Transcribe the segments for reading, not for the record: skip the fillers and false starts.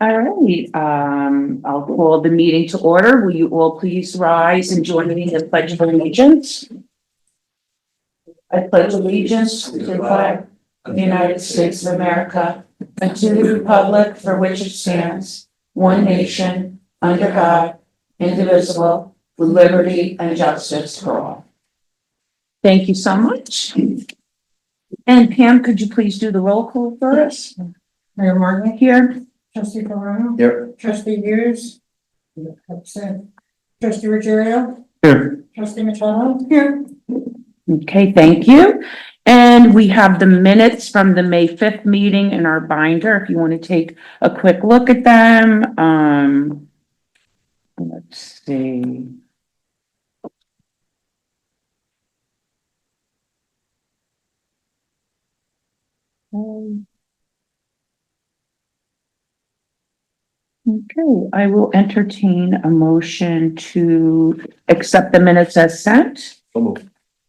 All right, I'll call the meeting to order. Will you all please rise and join me in the Pledge of Allegiance? I pledge allegiance to the flag of the United States of America and to the republic for which it stands, one nation, under God, indivisible, with liberty and justice for all. Thank you so much. And Pam, could you please do the roll call for us? Mayor Martin, Here. trustee Colorado, Here. trustee Hughes, absent. Trustee Ruggiero, Here. trustee Machado. Here. Okay, thank you. And we have the minutes from the May 5th meeting in our binder, if you want to take a quick look at them. Let's see. Okay, I will entertain a motion to accept the minutes as sent.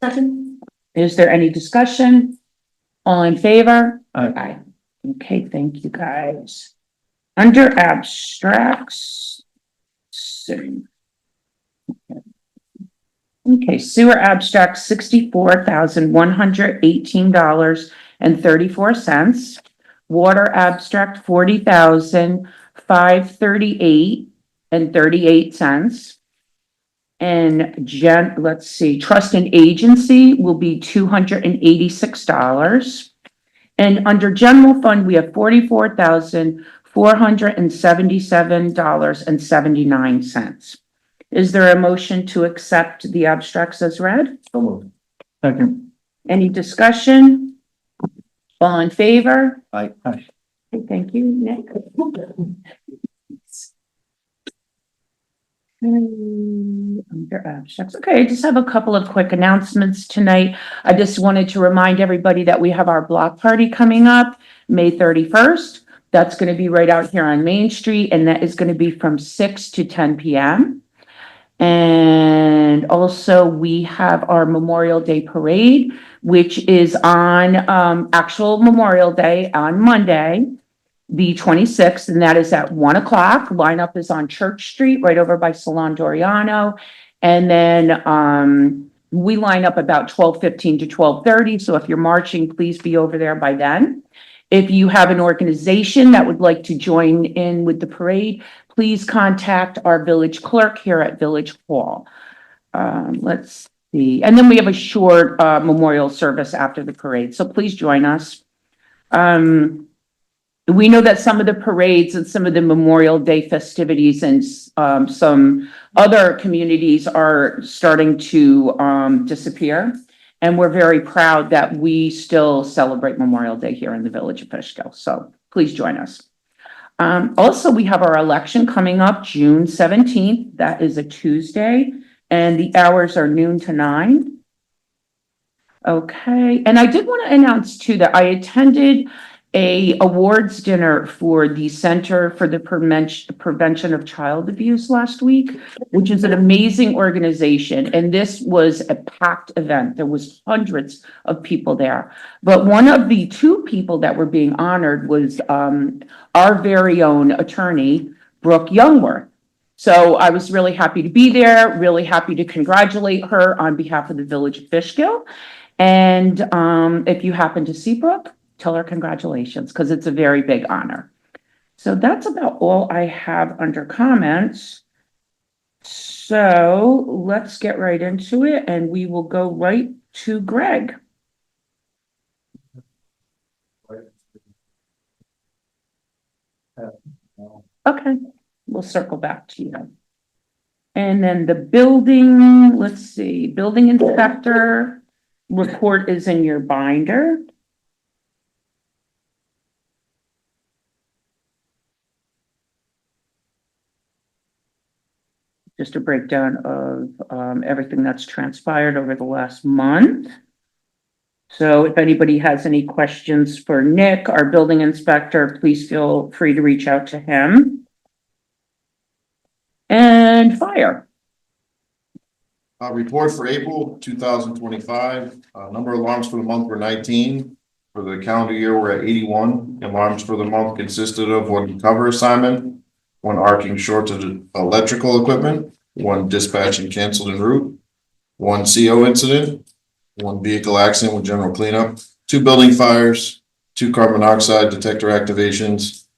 Second. Is there any discussion? All in favor? Aye. Okay, thank you, guys. Under abstracts. Okay, sewer abstract, $64,118.34. Water abstract, $40,538.38. And let's see, trust and agency will be $286. And under general fund, we have $44,477.79. Is there a motion to accept the abstracts as read? So moved. Second. Any discussion? All in favor? Aye. Okay, thank you, Nick. Under abstracts. Okay, I just have a couple of quick announcements tonight. I just wanted to remind everybody that we have our block party coming up May 31st. That's going to be right out here on Main Street, and that is going to be from 6 to 10 p.m. And also we have our Memorial Day Parade, which is on actual Memorial Day on Monday, the 26th, and that is at 1 o'clock. Lineup is on Church Street, right over by Salon Doriano. And then we line up about 12:15 to 12:30. So if you're marching, please be over there by then. If you have an organization that would like to join in with the parade, please contact our village clerk here at Village Hall. Let's see. And then we have a short memorial service after the parade. So please join us. We know that some of the parades and some of the Memorial Day festivities and some other communities are starting to disappear. And we're very proud that we still celebrate Memorial Day here in the Village of Fishkill. So please join us. Also, we have our election coming up June 17th. That is a Tuesday, and the hours are noon to 9. Okay, and I did want to announce too that I attended a awards dinner for the Center for the Prevention of Child Abuse last week, which is an amazing organization. And this was a packed event. There was hundreds of people there. But one of the two people that were being honored was our very own attorney, Brooke Youngworth. So I was really happy to be there, really happy to congratulate her on behalf of the Village of Fishkill. And if you happen to see Brooke, tell her congratulations, because it's a very big honor. So that's about all I have under comments. So let's get right into it, and we will go right to Greg. Okay, we'll circle back to you. And then the building, let's see, building inspector report is in your binder. Just a breakdown of everything that's transpired over the last month. So if anybody has any questions for Nick, our building inspector, please feel free to reach out to him. And fire. Report for April 2025. Number of alarms for the month were 19. For the calendar year, we're at 81. Alarms for the month consisted of one cover assignment, one arcing short of electrical equipment, one dispatch and canceled en route, one CO incident, one vehicle accident with general cleanup, 2 building fires, 2 carbon monoxide detector activations,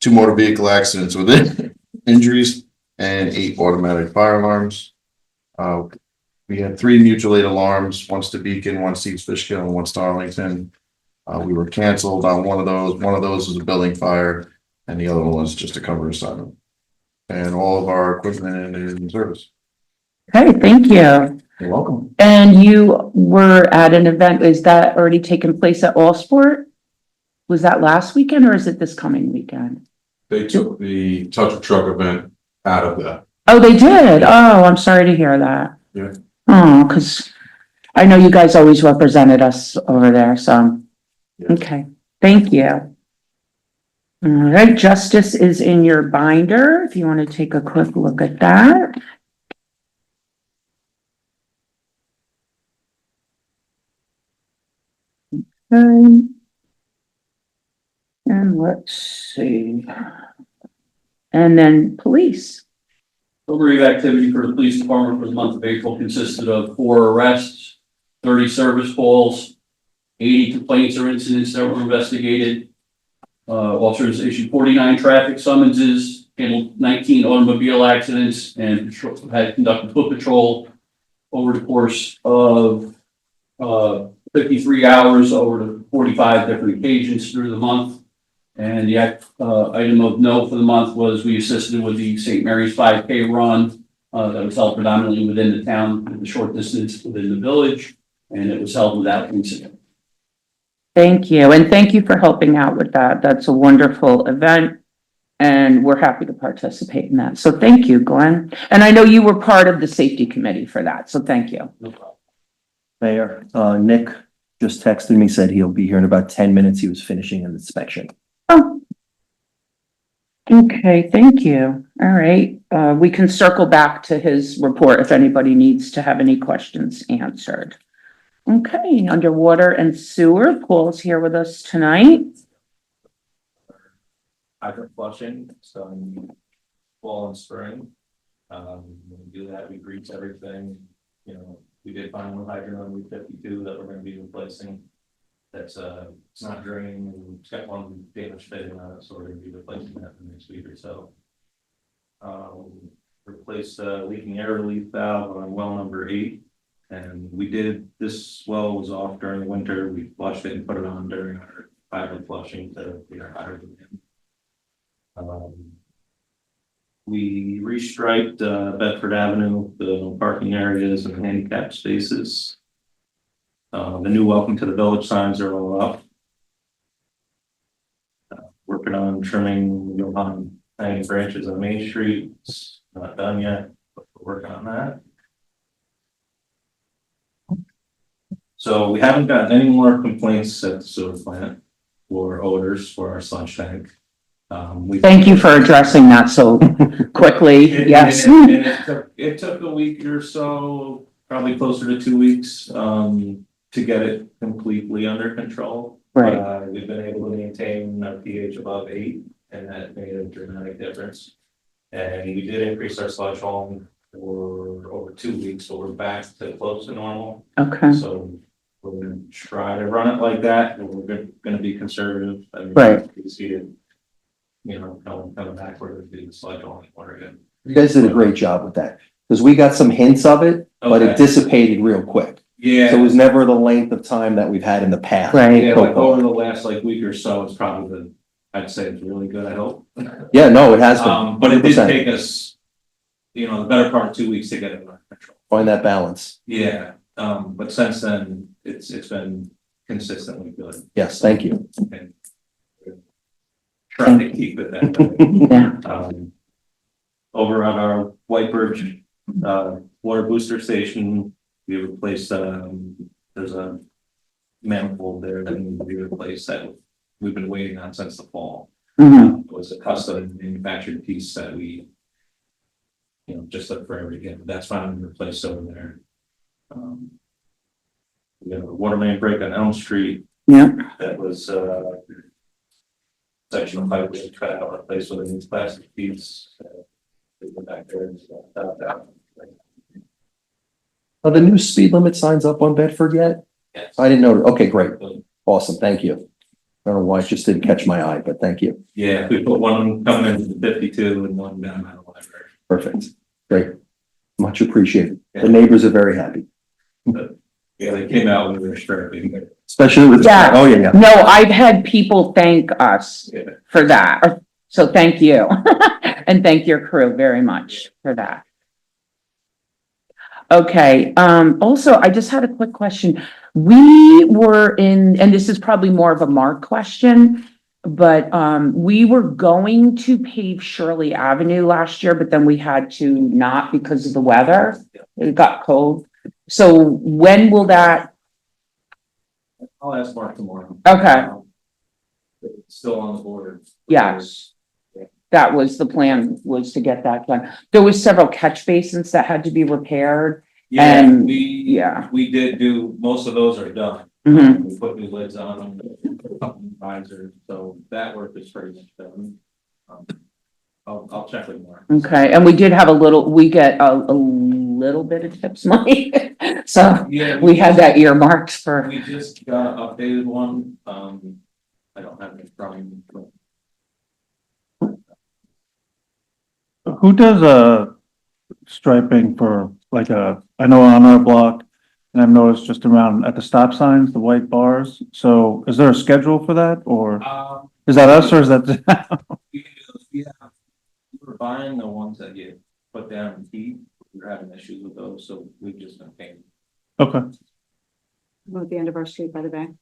2 motor vehicle accidents with injuries, and 8 automatic fire alarms. We had 3 mutual aid alarms, one's to Beacon, one's to East Fishkill, and one's to Arlington. We were canceled on one of those. One of those was a building fire, and the other one was just a cover assignment. And all of our equipment is in service. Okay, thank you. You're welcome. And you were at an event, is that already taken place at All Sport? Was that last weekend or is it this coming weekend? They took the touch of truck event out of that. Oh, they did? Oh, I'm sorry to hear that. Yeah. Oh, because I know you guys always represented us over there, so. Yeah. Okay, thank you. All right, justice is in your binder, if you want to take a quick look at that. Okay. And let's see. And then police. Summary of activity for the police department for the month of April consisted of 4 arrests, 30 service calls, 80 complaints or incidents that were investigated. Officers issued 49 traffic summonses, handled 19 automobile accidents, and had conducted foot patrol over the course of 53 hours over the 45 different occasions through the month. And the item of note for the month was we assisted with the St. Mary's 5K run that was held predominantly within the town, with the short distance within the village, and it was held without incident. Thank you, and thank you for helping out with that. That's a wonderful event, and we're happy to participate in that. So thank you, Glenn. And I know you were part of the safety committee for that, so thank you. No problem. Mayor, Nick just texted me, said he'll be here in about 10 minutes. He was finishing an inspection. Oh. Okay, thank you. All right, we can circle back to his report if anybody needs to have any questions answered. Okay, underwater and sewer, Paul's here with us tonight. Hydrant flushing, so in fall and spring. When we do that, we grease everything, you know, we did find one hydrant on Route 52 that we're gonna be replacing. That's it's not draining, and it's got one damaged fitting on it, so we're gonna be replacing that in the next week or so. Replaced leaking air relief valve on well number 8. And we did, this well was off during the winter, we flushed it and put it on during our hydrant flushing to get our hydrant in. We restriped Bedford Avenue, the parking areas and handicap spaces. The new welcome to the village signs are all up. Working on trimming, you know, on hanging branches on Main Street. It's not done yet, but we're working on that. So we haven't gotten any more complaints at the sewer plant for odors for our sludge tank. Thank you for addressing that so quickly, yes. It took a week or so, probably closer to 2 weeks, to get it completely under control. Right. We've been able to maintain our pH above 8, and that made a dramatic difference. And we did increase our sludge hauling for over 2 weeks, so we're back to close to normal. Okay, So we're gonna try to run it like that, and we're gonna be conservative. I mean, Right. You see it, you know, coming backward with the sludge hauling water again. You guys did a great job with that, because we got some hints of it, but it Okay. dissipated real quick. So it Yeah, was never the length of time that we've had in the past. right. yeah, like over the last week or so, it's probably I'd say it's really good, I hope. Yeah, no, it has been. But it did 100%. take us, you know, the better part of 2 weeks to get it under control. Find that balance. Yeah, but since then, it's been consistently good. Yes, thank you. And trying to keep it that way. Yeah, Over on our White Birch, water booster station, we replaced, there's a manifold there that needs to be replaced that we've been waiting on since the fall. mhm, It was a custom manufactured piece that we, you know, just took forever to get, but that's finally replaced over there. We got a water main break on Elm Street, Yeah, that was, section of pipe was cut out, replaced with a new plastic piece. They went back there and that. Are the new speed limit signs up on Bedford yet? Yes. I didn't know. Okay, great. Awesome. Thank you. I don't know why it just didn't catch my eye, but thank you. Yeah, we put one coming into the 52 and one down at the library. Perfect. Great. Much appreciated. The neighbors are very happy, Yeah, they came out when we were stripping. especially with. Yeah. Oh, yeah, yeah. no, I've had people thank us Yeah. for that, so thank you. And thank your crew very much for that. Okay, also, I just had a quick question. We were in, and this is probably more of a Mark question, but, we were going to pave Shirley Avenue last year, but then we had to not because of the weather. It got cold. So when will that, I'll ask Mark tomorrow. Okay. It's still on the board. yes. That was the plan, was to get that done. There was several catch basins that had to be repaired. Yeah, And- we, yeah. we did do, most of those are done. Mhm. We put new lids on them, visors, so that work is pretty much done. I'll check with Mark. Okay, and we did have we get a little bit of tips money. So Yeah. we had that earmarked for, We just got an updated one, I don't have it from me, but Who does striping for like I know on our block, and I've noticed just around at the stop signs, the white bars. So is there a schedule for that, or is that us, or is that? we can do those, yeah. We were buying the ones that you put down in heat, we were having issues with those, so we've just been paying. Okay, At the end of our street by the bank.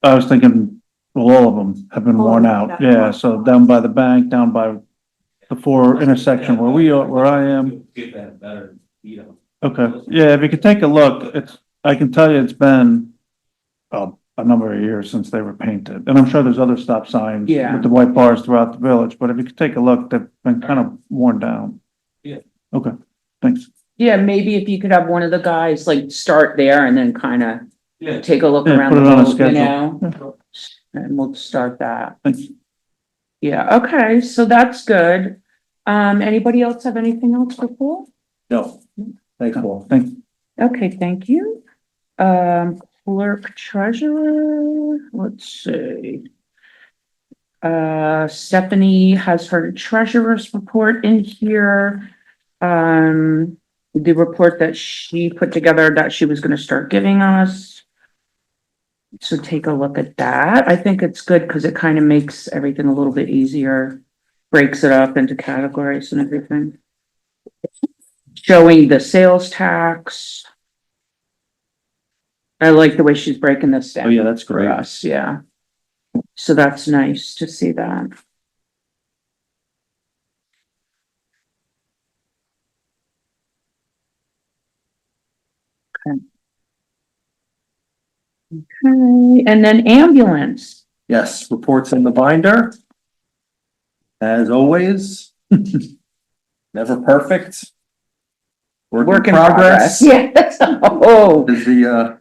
I was thinking, well, all of them have been worn out. Yeah, so down by the bank, down by the 4 intersection where where I am. Get that better, you know. Okay, yeah, if you could take a look, I can tell you it's been a number of years since they were painted, and I'm sure there's other stop signs Yeah. with the white bars throughout the village, but if you could take a look, they've been kind of worn down. Yeah. Okay, thanks. yeah, maybe if you could have one of the guys like start there and then kind of Yeah. take a look Yeah, around put the it on a road, you schedule. know? And we'll start that. Thanks. Yeah, okay, so that's good. Anybody else have anything else for Paul? No. Thanks, Paul. Thanks. Okay, thank you. Clerk treasurer, let's see. Stephanie has her treasurer's report in here. The report that she put together that she was gonna start giving us. So take a look at that. I think it's good because it kind of makes everything a little bit easier. Breaks it up into categories and everything. Showing the sales tax. I like the way she's breaking this down. Oh, yeah, that's For great. us, yeah. So that's nice to see that. Okay, and then ambulance. Yes, reports in the binder. As always. Never perfect. Work in progress. Yes, oh, Is the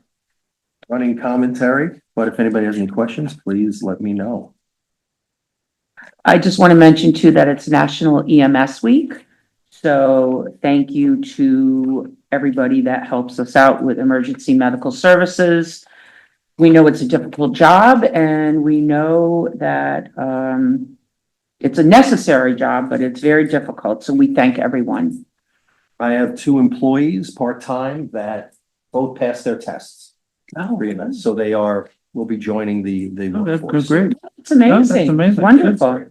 running commentary, but if anybody has any questions, please let me know. I just want to mention too that it's National EMS Week. So thank you to everybody that helps us out with emergency medical services. We know it's a difficult job and we know that it's a necessary job, but it's very difficult. So we thank everyone. I have 2 employees, part-time, that both passed their tests. Oh, So they will be joining the Oh, that's workforce. great. it's amazing. That's amazing. Wonderful.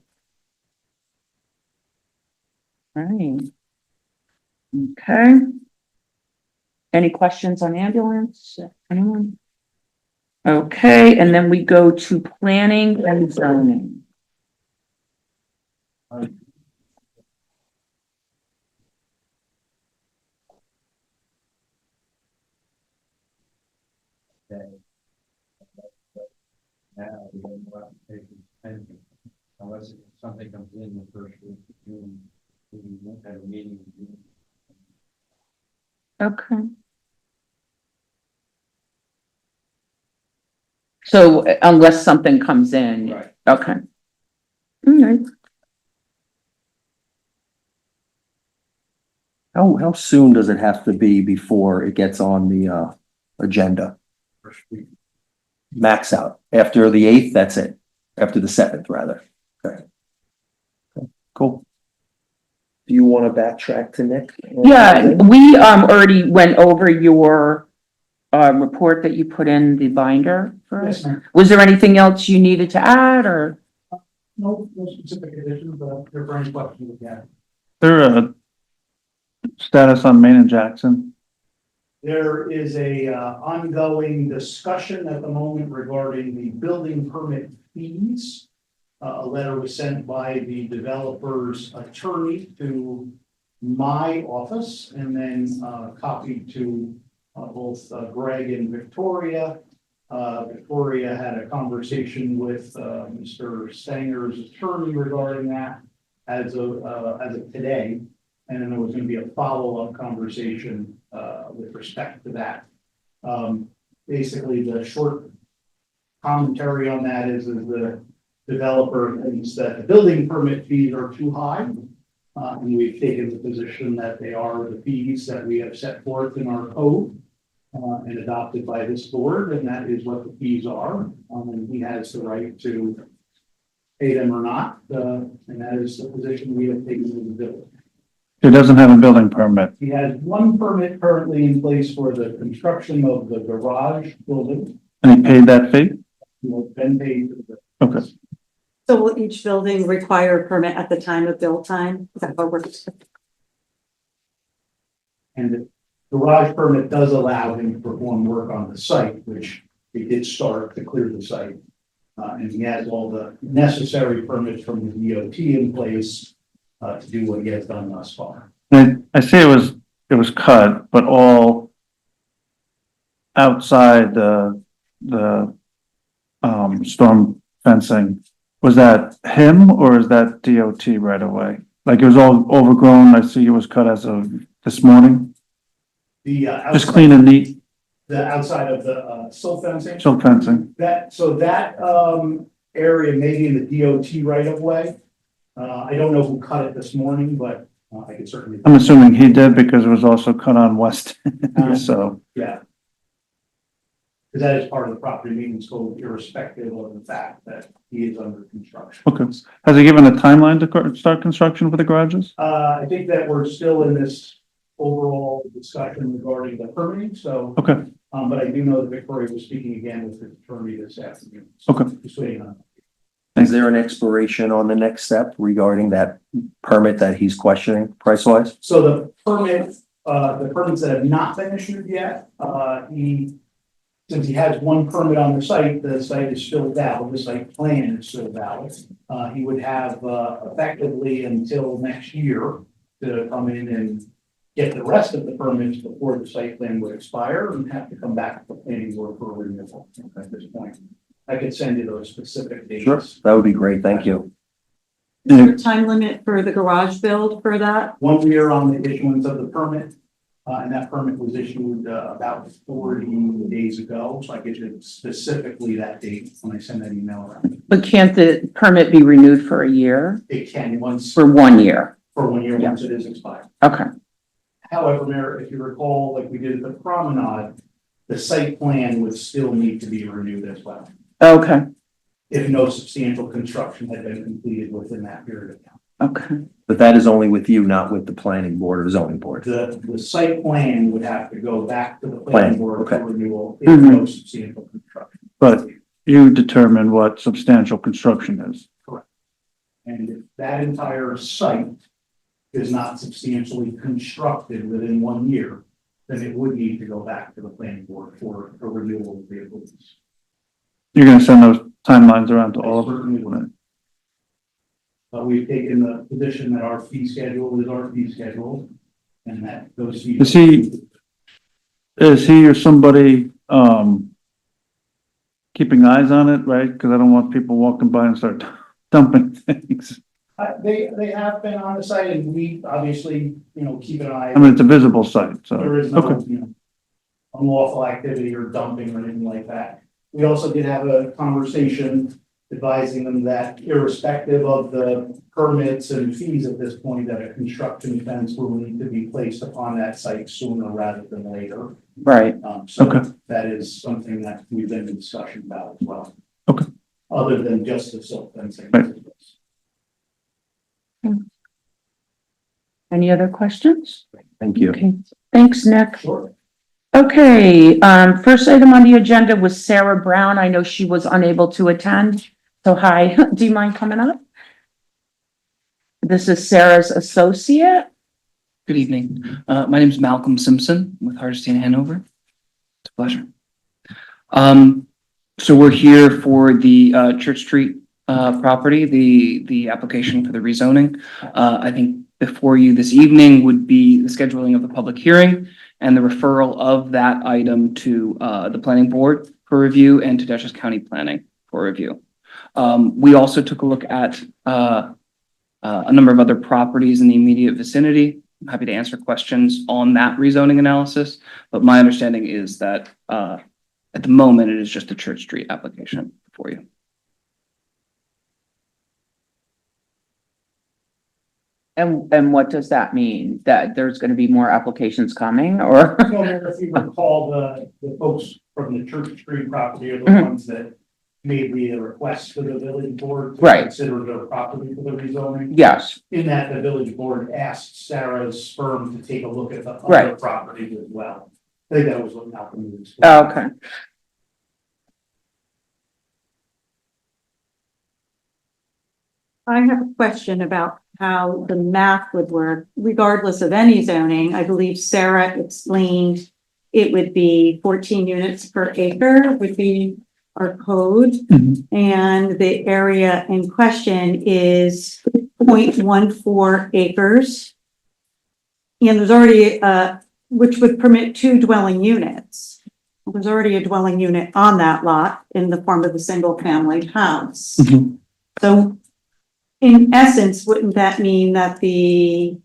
Right. Okay. Any questions on ambulance? Anyone? Okay, and then we go to planning and zoning. Now, we don't go out and take anything, unless something comes in the first week of June, we won't have a meeting in June. Okay. So unless something comes in, Right. okay. All right. How soon does it have to be before it gets on the agenda? Max out. After the 8th, that's it. After the 7th, rather. Okay. Cool. Do you want to backtrack to Nick? Yeah, we already went over your report that you put in the binder for us. Was there anything else you needed to add or? No specific additions, but if there are any questions again. There a status on Main and Jackson? There is a ongoing discussion at the moment regarding the building permit fees. A letter was sent by the developer's attorney to my office and then copied to both Greg and Victoria. Victoria had a conversation with Mr. Stanger's attorney regarding that as of today. And then there was going to be a follow-up conversation with respect to that. Basically, the short commentary on that is the developer thinks that the building permit fees are too high. And we've taken the position that they are the fees that we have set forth in our code and adopted by this board, and that is what the fees are. And he has the right to pay them or not, and that is the position we have taken with the village. It doesn't have a building permit. He has one permit currently in place for the construction of the garage building. And he paid that fee? He has been paid. Okay. So will each building require a permit at the time of build time? Is that how it works? And the garage permit does allow him to perform work on the site, which he did start to clear the site. And he has all the necessary permits from the DOT in place to do what he has done thus far. And I see it was cut, but all outside the storm fencing. Was that him or is that DOT right away? Like it was all overgrown. I see it was cut as of this morning. The Just outside, clean and neat, the outside of the silt fencing. silt fencing. That area may be in the DOT right of way. I don't know who cut it this morning, but I could certainly. I'm assuming he did because it was also cut on West. So, Yeah. Because that is part of the property maintenance code, irrespective of the fact that he is under construction. okay. Has he given a timeline to start construction for the garages? I think that we're still in this overall discussion regarding the permitting, so. Okay. But I do know that Victoria was speaking again with the attorney this afternoon. So Okay. just waiting on. Is there an expiration on the next step regarding that permit that he's questioning price wise? So the permits that have not been issued yet, since he has one permit on the site is still valid, the site plan is still valid. He would have, effectively until next year to come in and get the rest of the permits before the site plan would expire and have to come back to the planning board for renewal at this point. I could send you those specific dates. Sure, that would be great. Thank you. Is there a time limit for the garage build for that? 1 year on the issuance of the permit. And that permit was issued about 40 days ago, so I get you specifically that date when I send that email around. But can't the permit be renewed for a year? It can once For 1 year? for 1 year, Yeah. once it is expired. Okay, However, Mayor, if you recall, like we did at the promenade, the site plan would still need to be renewed as well, okay, if no substantial construction had been completed within that period of time. okay. But that is only with you, not with the planning board or zoning board. The site plan would have to go back to the Plan, planning board okay. for renewal if no substantial construction. But you determine what substantial construction is. And if that entire site is not substantially constructed within 1 year, then it would need to go back to the planning board for a renewal of the approvals. You're gonna send those timelines around to all I certainly of would. them? But we've taken the position that our fee schedule is our fee schedule and that those fees. Is he or somebody, keeping eyes on it, right? Because I don't want people walking by and start dumping things. They have been on the site and we obviously, keep an eye. I mean, it's a visible site, so. There is no, Okay. unlawful activity or dumping or anything like that. We also did have a conversation advising them that irrespective of the permits and fees at this point, that a construction fence will need to be placed upon that site sooner rather than later. Right. So Okay. that is something that we've been in discussion about as well. Okay. Other than just the silk fencing. Right. Any other questions? Thank you. Okay, thanks, Nick. Sure. Okay, first item on the agenda was Sarah Brown. I know she was unable to attend. So hi, do you mind coming up? This is Sarah's associate. Good evening. My name is Malcolm Simpson with Hardesty and Hanover. It's a pleasure. So we're here for the Church Street property, the application for the rezoning. I think before you this evening would be the scheduling of the public hearing and the referral of that item to the planning board for review and to Dutchess County Planning for review. We also took a look at a number of other properties in the immediate vicinity. I'm happy to answer questions on that rezoning analysis, but my understanding is that at the moment, it is just a Church Street application for you. And what does that mean? That there's going to be more applications coming or? So if you recall, the folks from the Church Street property are the Mhm. ones that made the request to the village board to Right. consider their property for the rezoning. Yes, In that, the village board asked Sarah's firm to take a look at the other Right. properties as well. I think that was what Malcolm was. okay. I have a question about how the math would work regardless of any zoning. I believe Sarah explained it would be 14 units per acre would be our code. Mhm. And the area in question is 0.14 acres. And there's already, which would permit 2 dwelling units. There's already a dwelling unit on that lot in the form of a single family house. Mhm. So in essence, wouldn't that mean that the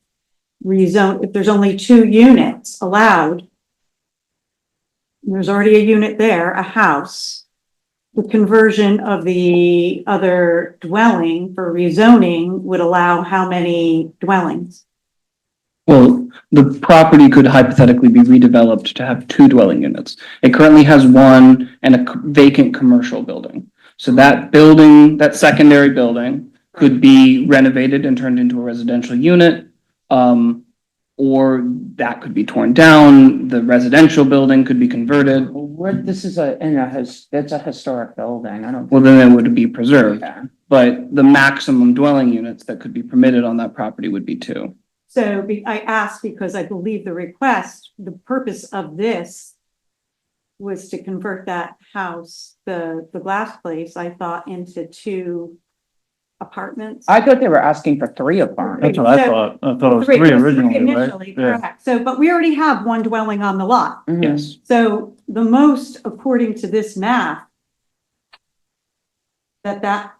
rezone, if there's only 2 units allowed, there's already a unit there, a house, the conversion of the other dwelling for rezoning would allow how many dwellings? Well, the property could hypothetically be redeveloped to have 2 dwelling units. It currently has 1 and a vacant commercial building. So that building, that secondary building could be renovated and turned into a residential unit. Or that could be torn down. The residential building could be converted. This is it's a historic building. I don't. Well, then it would be preserved. Okay. But the maximum dwelling units that could be permitted on that property would be 2. So I asked because I believe the request, the purpose of this was to convert that house, the glass place, I thought, into 2 apartments. I thought they were asking for 3 apartments. That's what I thought. I thought it was 3 It was originally, right? Initially, Yeah. correct. So, but we already have 1 dwelling on the lot. Mhm. Yes. So the most, according to this math, that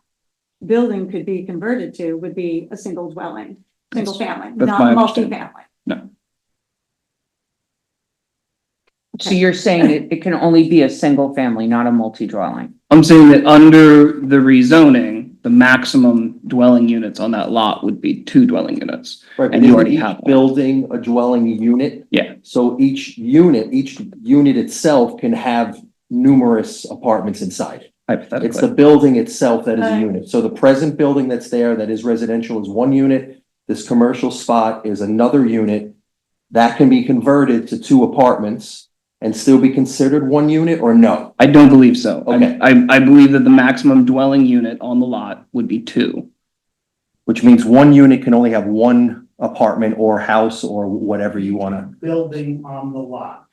building could be converted to would be a single dwelling, single family, That's not my understanding. multifamily. No. So you're saying it can only be a single family, not a multi-dwelling? I'm saying that under the rezoning, the maximum dwelling units on that lot would be 2 dwelling units. Right, but And you isn't already each have one. building a dwelling unit? Yeah. So each unit itself can have numerous apartments inside it. It's the Hypothetically. building itself that is a Right. unit. So the present building that's there that is residential is 1 unit. This commercial spot is another unit. That can be converted to 2 apartments and still be considered 1 unit or no? I don't believe so. Okay. I believe that the maximum dwelling unit on the lot would be 2. Which means 1 unit can only have 1 apartment or house or whatever you wanna. Building on the lot,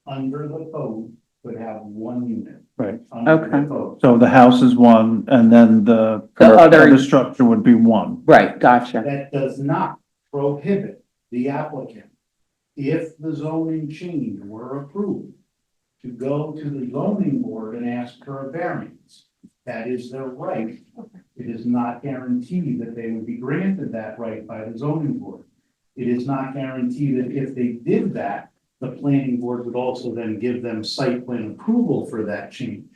under the code, would have 1 unit. Right. Under the Okay. code. So the house is 1 and then the other- structure would be 1. Right, gotcha. That does not prohibit the applicant, if the zoning change were approved, to go to the zoning board and ask for a variance. That is their right. It is not guaranteed that they would be granted that right by the zoning board. It is not guaranteed that if they did that, the planning board would also then give them site plan approval for that change.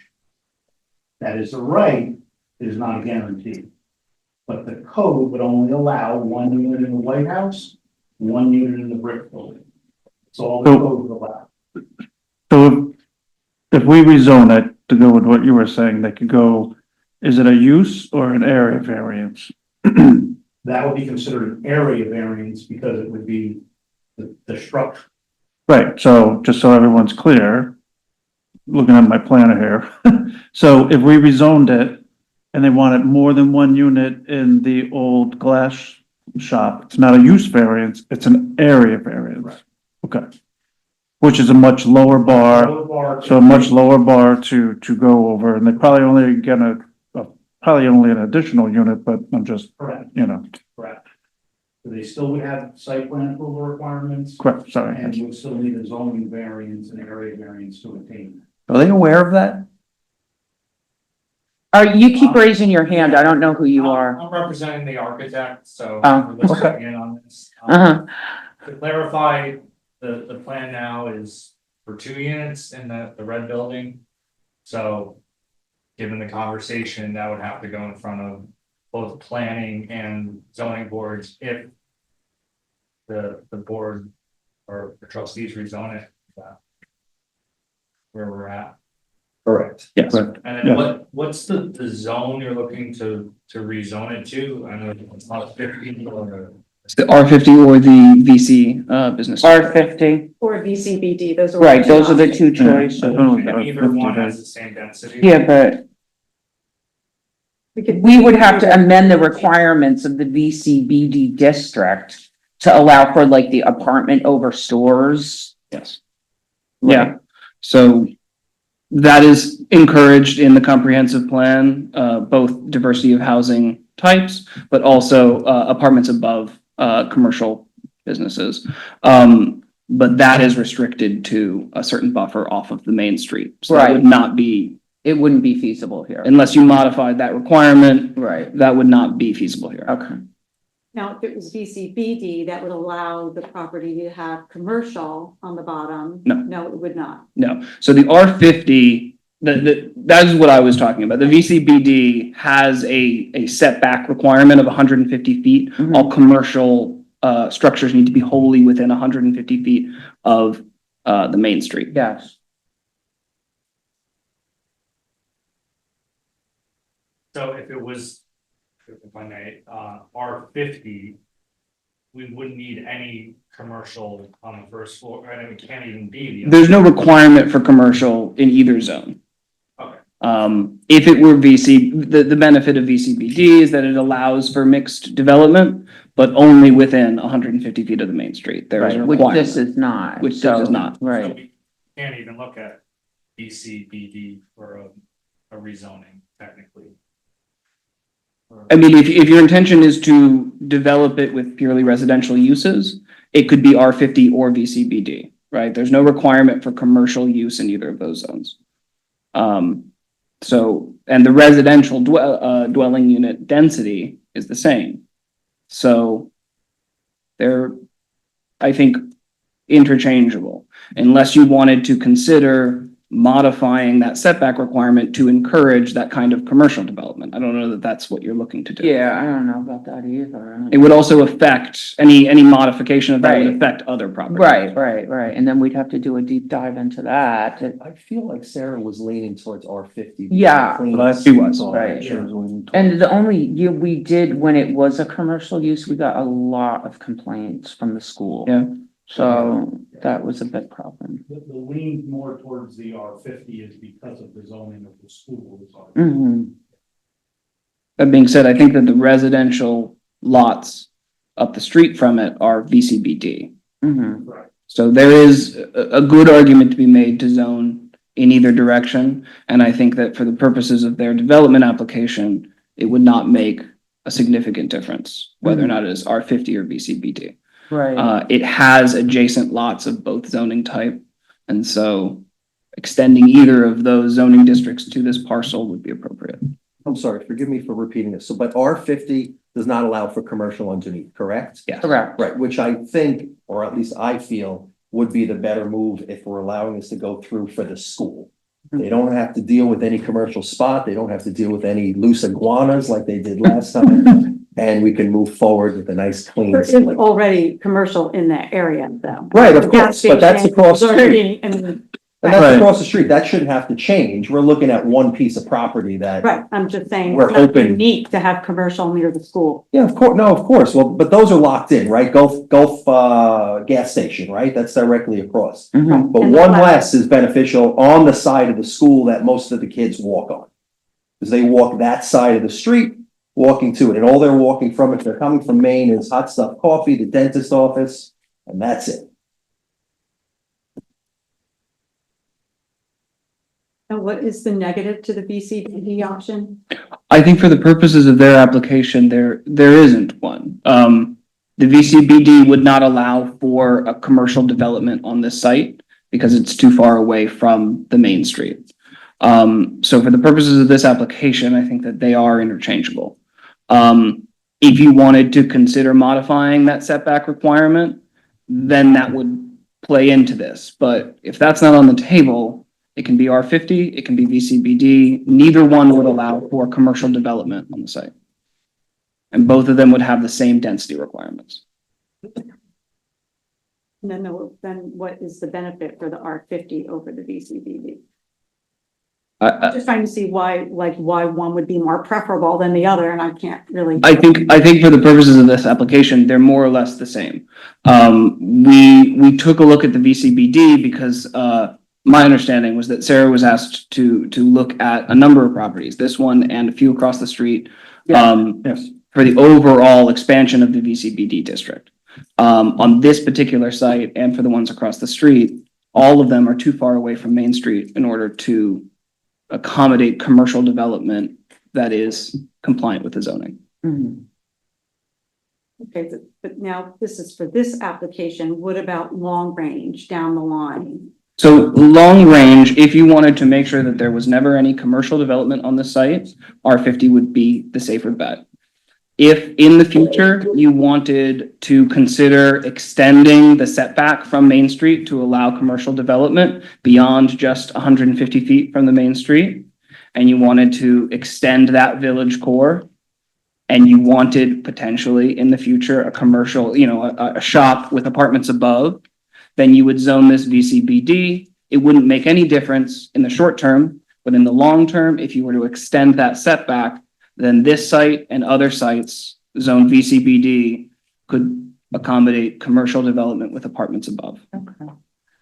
That is a right, it is not a guarantee. But the code would only allow 1 unit in the White House, 1 unit in the brick building. That's all the So- code would allow. So if we rezone it to go with what you were saying, they could go, is it a use or an area variance? That would be considered an area variance because it would be the structure. Right, so just so everyone's clear, looking at my planner here. So if we rezoned it and they wanted more than 1 unit in the old glass shop, it's not a use variance, it's an area variance. Okay. Which is a much lower bar, Lower bar- so a much lower bar to go over, and they probably only gonna, probably only an additional unit, but I'm just, Correct, correct, so they still would have site plan approval requirements sorry. and would still need a zoning variance and area variance to attain. Are they aware of that? You keep raising your hand. I don't know who you are. I'm representing the architect, so Oh, we're listening in on this. Uh-huh. To clarify, the plan now is for 2 units in the red building. So, given the conversation, that would have to go in front of both planning and zoning boards if the board or the trustees rezone it. Where we're at. Correct. Yes. And Yeah. then what's the zone you're looking to rezone it to? I know it's not 50 or. It's the R50 or the VC, business. R50, Or VCBD, those are. right, those are the two Yeah, choices. definitely And either one has the same density. Yeah, but could- we would have to amend the requirements of the VCBD district to allow for like the apartment over stores. Yes. Yeah, so that is encouraged in the comprehensive plan, both diversity of housing types, but also, apartments above, commercial businesses. But that is restricted to a certain buffer off of the main street. So that would Right. not be, It wouldn't be feasible here. unless you modified that requirement, Right, that would not be feasible here. okay. Now, if it was VCBD, that would allow the property to have commercial on the bottom. No. No, it would not. No, so the R50, that is what I was talking about. The VCBD has a setback requirement of 150 feet. Mhm. All commercial, structures need to be wholly within 150 feet of, the main street. Yes, So if it was, if I may, R50, we wouldn't need any commercial on the first floor, and it can't even be the. There's no requirement for commercial in either zone. Okay. If it were the benefit of VCBD is that it allows for mixed development, but only within 150 feet of the main street. There is a right, which requirement. this is not. Which this so- is not. So Right, we can't even look at BCBD for a rezoning technically. I mean, if your intention is to develop it with purely residential uses, it could be R50 or VCBD, right? There's no requirement for commercial use in either of those zones. So, and the residential dwelling unit density is the same. So they're, I think, interchangeable, unless you wanted to consider modifying that setback requirement to encourage that kind of commercial development. I don't know that that's what you're looking to do. yeah, I don't know about that either. It would also affect, any modification of that would Right. affect other properties. Right, and then we'd have to do a deep dive into that. I feel like Sarah was leaning towards R50. Yeah. But She was, right. She was leaning towards- And the only, we did, when it was a commercial use, we got a lot of complaints from the school. Yeah. So that was a big problem. The lean more towards the R50 is because of the zoning of the schools. Mhm. That being said, I think that the residential lots up the street from it are VCBD. Mhm. Right. So there is a good argument to be made to zone in either direction. And I think that for the purposes of their development application, it would not make a significant difference whether or not it is R50 or VCBD. Right, It has adjacent lots of both zoning type. And so extending either of those zoning districts to this parcel would be appropriate. I'm sorry, forgive me for repeating this. So, but R50 does not allow for commercial underneath, correct? Yes. correct. Right, which I think, or at least I feel, would be the better move if we're allowing this to go through for the school. They don't have to deal with any commercial spot. They don't have to deal with any loose iguanas like they did last time. And we can move forward with a nice clean There is slate. already commercial in that area though. Right, of The gas course, but that's station across is the already- I mean, And that's Right. across the street. That shouldn't have to change. We're looking at one piece of property that, right, I'm just saying, We're it's not hoping- unique to have commercial near the school. yeah, of course, no, of course. Well, but those are locked in, right? Gulf, gas station, right? That's directly across. Mhm. But And the one flat- less is beneficial on the side of the school that most of the kids walk on. Because they walk that side of the street, walking to it, and all they're walking from, if they're coming from Maine, is Hot Stuff Coffee, the dentist office, and that's it. And what is the negative to the VCBD option? I think for the purposes of their application, there isn't one. The VCBD would not allow for a commercial development on this site because it's too far away from the main street. So for the purposes of this application, I think that they are interchangeable. If you wanted to consider modifying that setback requirement, then that would play into this. But if that's not on the table, it can be R50, it can be VCBD. Neither one would allow for commercial development on the site. And both of them would have the same density requirements. Then what is the benefit for the R50 over the VCBD? I'm just trying to see why one would be more preferable than the other, and I can't really. I think for the purposes of this application, they're more or less the same. We took a look at the VCBD because, my understanding was that Sarah was asked to look at a number of properties, this one and a few across the street. Yes. For the overall expansion of the VCBD district. On this particular site and for the ones across the street, all of them are too far away from Main Street in order to accommodate commercial development that is compliant with the zoning. Mhm. Okay, but now this is for this application. What about long range down the line? So long range, if you wanted to make sure that there was never any commercial development on the site, R50 would be the safer bet. If in the future you wanted to consider extending the setback from Main Street to allow commercial development beyond just 150 feet from the main street, and you wanted to extend that village core, and you wanted potentially in the future a commercial, a shop with apartments above, then you would zone this VCBD. It wouldn't make any difference in the short term, but in the long term, if you were to extend that setback, then this site and other sites zone VCBD could accommodate commercial development with apartments above. Okay.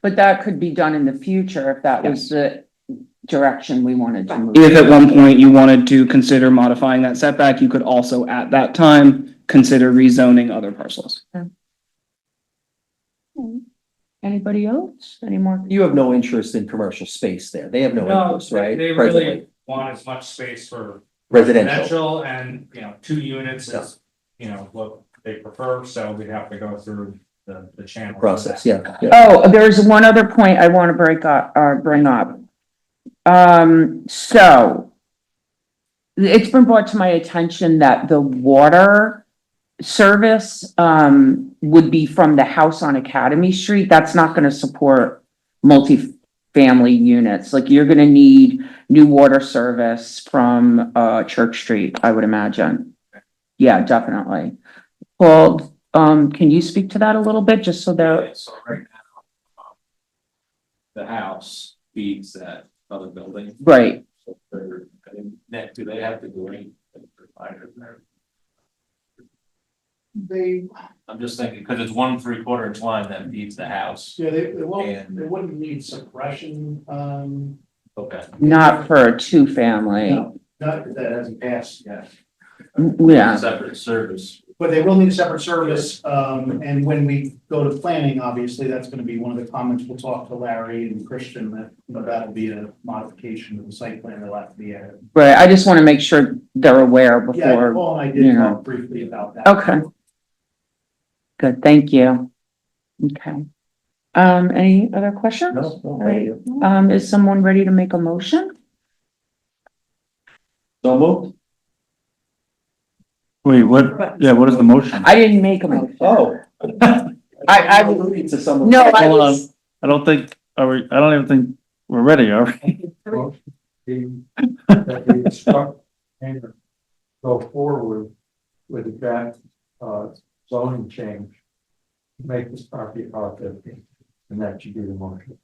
But that could be done in the future if that was the direction we wanted to move. If at one point you wanted to consider modifying that setback, you could also at that time consider rezoning other parcels. Anybody else? Any more? You have no interest in commercial space there. They have no No, interest, right? they Presently. really want as much space for Residential. residential and, 2 units is, what they prefer, so we'd have to go through the channel. Process, yeah. Oh, there's one other point I want to bring up. So it's been brought to my attention that the water service, would be from the house on Academy Street. That's not going to support multi-family units. Like you're going to need new water service from, Church Street, I would imagine. Yeah, definitely. Paul, can you speak to that a little bit, just so that, So right now, the house feeds that other building. right, So they're, do they have to do anything for fire there? They, I'm just thinking, because it's 1 3/4 inch line that feeds the house. yeah, they won't, And- they wouldn't need suppression, Okay. not for a two-family. no, not that hasn't passed yet. Yeah, Separate service. But they will need a separate service, and when we go to planning, obviously, that's gonna be one of the comments, we'll talk to Larry and Christian, that'll be a modification of the site plan that'll have to be added. right. I just want to make sure they're aware Yeah, before. Paul and I you did know. talk briefly about that. Okay. Good, thank you. Okay. Any other questions? No, no, All thank right. you. Is someone ready to make a motion? So moved? Wait, what is the motion? I didn't make a motion. Oh. I- alluding to someone. No, I Hold on. was, I don't even think we're ready, are we? That we instruct and go forward with the draft, zoning change. To make this property R50, and that should be the motion.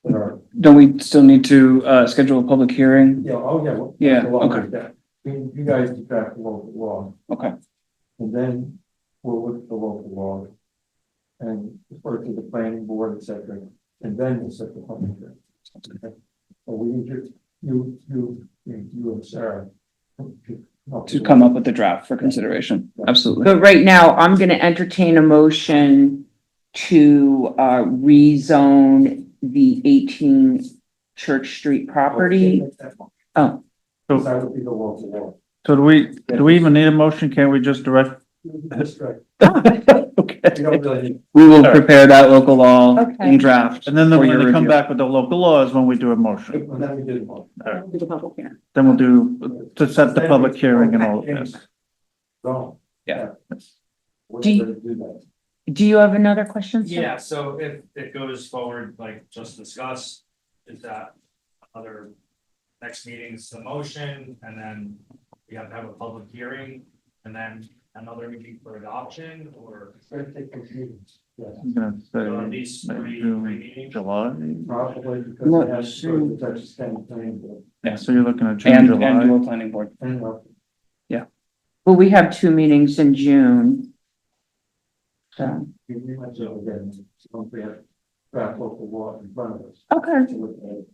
But our, Don't we still need to, schedule a public hearing? yeah, oh, yeah. well, Yeah, that's a lot okay. like that. You guys draft the local law, Okay, and then we'll look at the local law. And refer to the planning board, et cetera, and then we'll set the public hearing. Okay. So we need you and Sarah. to come up with the draft for consideration, absolutely. But right now, I'm gonna entertain a motion to rezone the 18 Church Street property. Oh. That would be the local law. So do we even need a motion? Can't we just direct? That's right. Okay. You don't really need. We will prepare that local law Okay. in draft. And then for when your they come review. back with the local laws, when we do a motion. And then we did the motion. Do the public hearing. Then we'll do, to set the public hearing and all of this. Wrong. Yeah. We're Do you- ready to do that. Do you have another question, sir? Yeah, so if it goes forward, like just discussed, is that other next meeting's the motion, and then we have to have a public hearing, and then another meeting for adoption, or It's gonna take those meetings. Yes. I'm gonna so at say least May, three June, meetings? July. Probably because it has to go to the Dutchess County Planning Board. Yeah, so you're looking at June, And July. do a planning board. And, Well, we have 2 meetings in June. So, we might as well get it. So don't we have draft local law in front of us. okay, to look at it.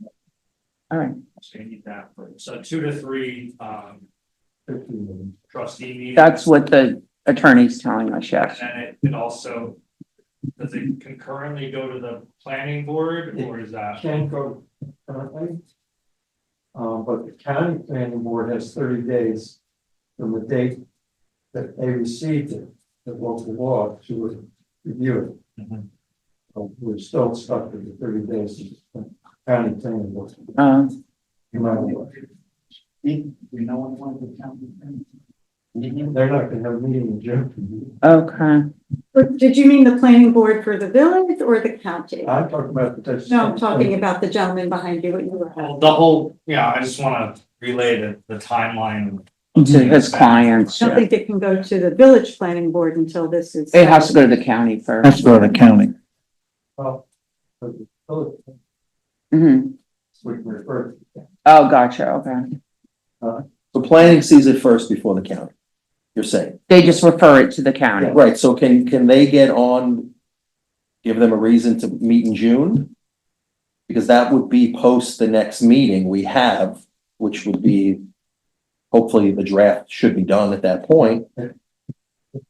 all right. So you need that for, so 2 to 3, 15 minutes. trustee meetings. That's what the attorney's telling us, And yes. then it also, does it concurrently go to the planning board, or is that? Can go currently. But the county planning board has 30 days from the date that they received it, the local law to review it. So we're still stuck with the 30 days of the county planning board. No matter what. They're not gonna have a meeting in June. Okay, But did you mean the planning board for the village or the county? I'm talking about the Dutchess. No, I'm talking about the gentleman behind you, what you were. Well, the whole, yeah, I just wanna relay the timeline. to his clients, I don't yeah. think it can go to the village planning board until this is. It has to go to the county Has first. to go to the county. Well, but the village, Mhm. we can refer to. Oh, gotcha, okay. So planning sees it first before the county, you're saying? They just refer it to the county. Right, so can they get on, give them a reason to meet in June? Because that would be post the next meeting we have, which would be, hopefully the draft should be done at that point. If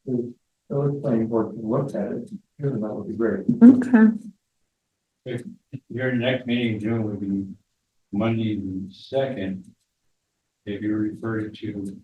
the village planning board can look at it, then that would be great. Okay, Your next meeting in June would be Monday the 2nd. If you refer to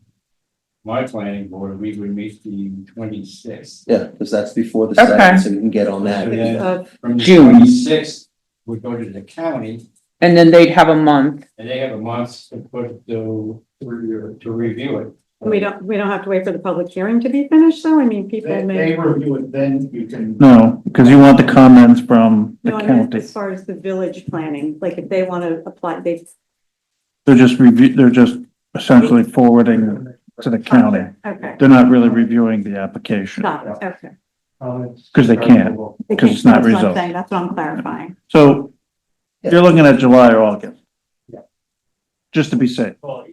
my planning board, we would meet the 26th. Yeah, because that's before the Okay. second, so you can get on that. Of From the June. 26th, would go to the county, and then they'd have a month. and they have a month to put to review it. We don't have to wait for the public hearing to be finished, though? I mean, people They may. review it, then you can. No, because you want the comments from the No, I meant county. as far as the village planning, like if they want to apply, they. They're just essentially forwarding to the county. Okay, They're not really reviewing the application. got it, okay. Because they can't. They 'Cause can't- it's not that's what I'm resolved. saying, that's what I'm clarifying. So you're looking at July or August? Yeah. Just to be safe. Well,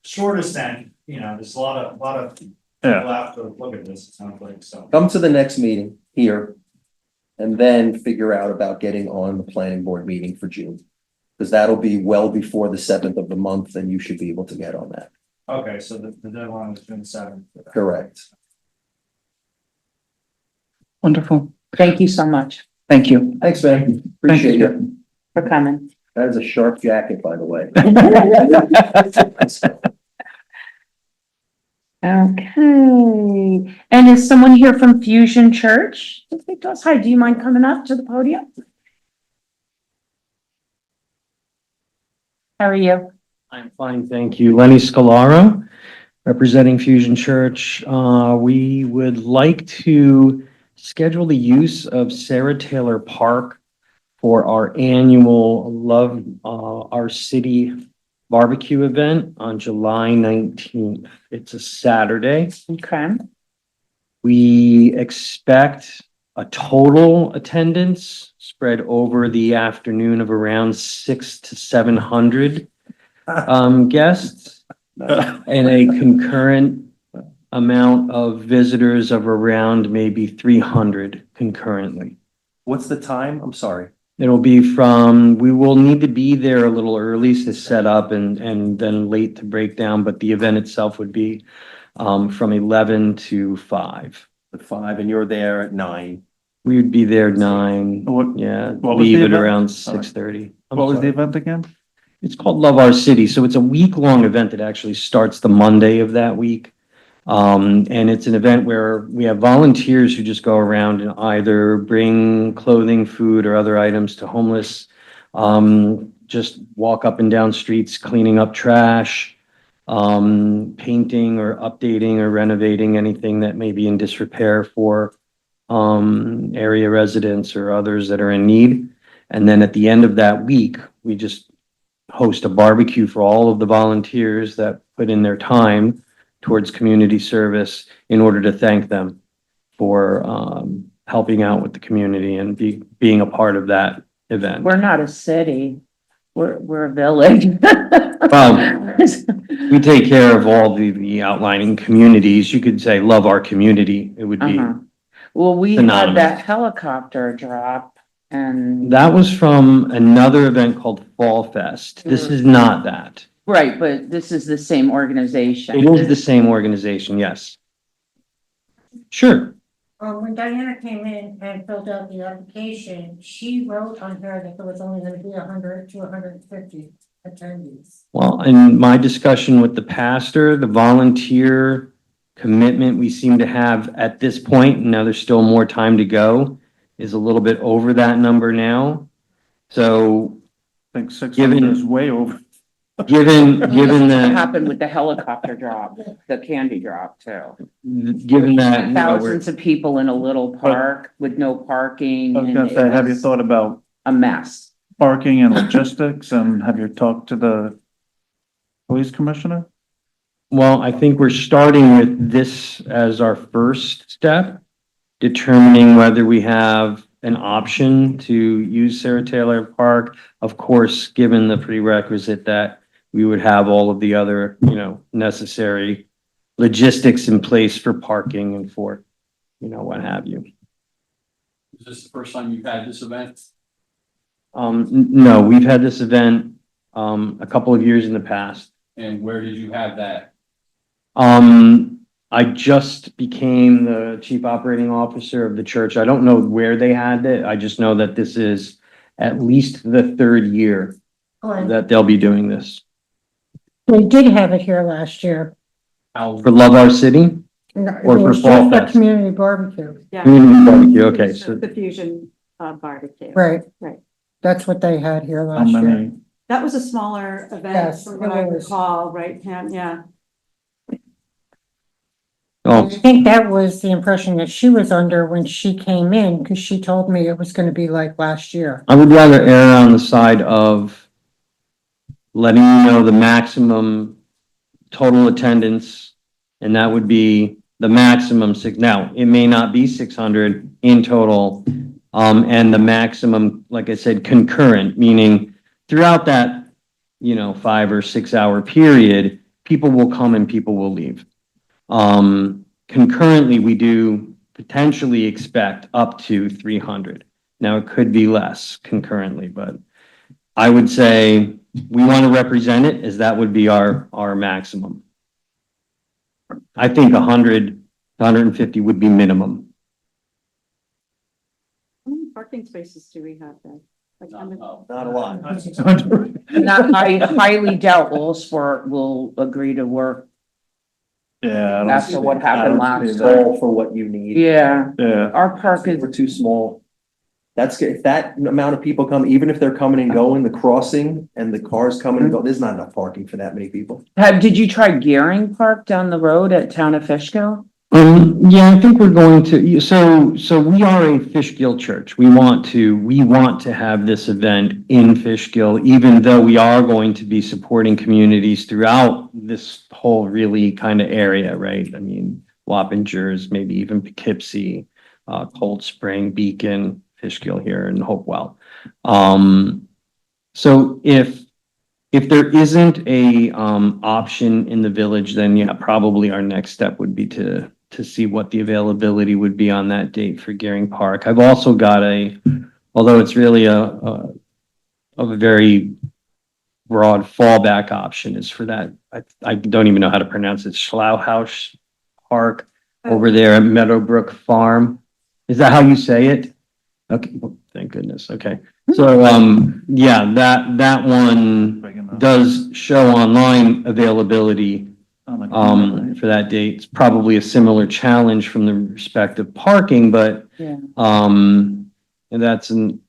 shortest end, there's a lot of people Yeah. have to look at this, it sounds like, so. Come to the next meeting here. And then figure out about getting on the planning board meeting for June. Because that'll be well before the 7th of the month, and you should be able to get on that. Okay, so the deadline is June 7th. Correct. Wonderful. Thank you so much Thank you. Thanks, man. Appreciate it. for coming. That is a sharp jacket, by the way. Okay, and is someone here from Fusion Church? Hi, do you mind coming up to the podium? How are you? I'm fine, thank you. Lenny Scalaro, representing Fusion Church. We would like to schedule the use of Sarah Taylor Park for our annual Love Our City barbecue event on July 19th. It's a Saturday. Okay. We expect a total attendance spread over the afternoon of around 600 to 700 guests and a concurrent amount of visitors of around maybe 300 concurrently. What's the time? I'm sorry. It'll be we will need to be there a little early to set up and then late to break down, but the event itself would be from 11 to 5. At 5, and you're there at 9. We would be there 9, What, yeah, what was the leave at event? around Sorry. 6:30. what was the event again? It's called Love Our City, so it's a week-long event that actually starts the Monday of that week. And it's an event where we have volunteers who just go around and either bring clothing, food, or other items to homeless. Just walk up and down streets, cleaning up trash, painting or updating or renovating anything that may be in disrepair for area residents or others that are in need. And then at the end of that week, we just host a barbecue for all of the volunteers that put in their time towards community service in order to thank them for helping out with the community and being a part of that event. We're not a city. We're a village. We take care of all the outlining communities. You could say, love our community. It would be, Uh-huh. Well, we had synonymous. that helicopter drop and, that was from another event called Fall Fest. This is not that. right, but this is the same organization. It is the same organization, yes. Sure. When Diana came in and filled out the application, she wrote on her that there was only gonna be 100 to 150 attendees. Well, in my discussion with the pastor, the volunteer commitment we seem to have at this point, now there's still more time to go, is a little bit over that number now. So I think 600 is way over. given What that, happened with the helicopter drop, the candy drop too. given that, you know, we're, Thousands of people in a little park with no parking. I was and gonna it say, have you was thought about a mess. parking and logistics, and have you talked to the police commissioner? well, I think we're starting with this as our first step, determining whether we have an option to use Sarah Taylor Park. Of course, given the prerequisite that we would have all of the other, necessary logistics in place for parking and for, what have you. Is this the first time you've had this event? No, we've had this event, a couple of years in the past. And where did you have that? I just became the chief operating officer of the church. I don't know where they had it. I just know that this is at least the third year that they'll be doing this. We did have it here last year. For Love Our City? Or for Fall Fest? Community barbecue. Yeah. Community barbecue, okay, so The fusion barbecue. Right. Right. That's what they had here How last year. many? That was a smaller event, Yes, from what I it was. recall, right, Pam? Yeah. I oh, think that was the impression that she was under when she came in, because she told me it was gonna be like last year. I would rather err on the side of letting you know the maximum total attendance, and that would be the maximum six. Now, it may not be 600 in total, and the maximum, like I said, concurrent, meaning throughout that, 5 or 6 hour period, people will come and people will leave. Concurrently, we do potentially expect up to 300. Now, it could be less concurrently, but I would say we want to represent it as that would be our maximum. I think 100 to 150 would be minimum. How many parking spaces do we have then? Like, how many- Not a lot. Not, I highly doubt Allsport will agree to work Yeah. I don't after see- what I happened don't see last that. time. All for what you need. Yeah, Yeah, our park is, We're too small. That's, if that amount of people come, even if they're coming and going, the crossing and the cars coming and go, there's not enough parking for that many people. did you try Gearing Park down the road at Town of Fishkill? Yeah, I think we're going to, so we are a Fishkill church. We want to have this event in Fishkill, even though we are going to be supporting communities throughout this whole really kind of area, right? I mean, Wappingers, maybe even Poughkeepsie, Cold Spring, Beacon, Fishkill here, and Hopewell. So if there isn't a option in the village, then yeah, probably our next step would be to see what the availability would be on that date for Gearing Park. I've also got although it's really of a very broad fallback option is for that, I don't even know how to pronounce it, Schlauhaus Park over there at Meadowbrook Farm. Is that how you say it? Okay, well, thank goodness. Okay. So, yeah, that one does show online availability for that date. It's probably a similar challenge from the respect of parking, but Yeah. and that's an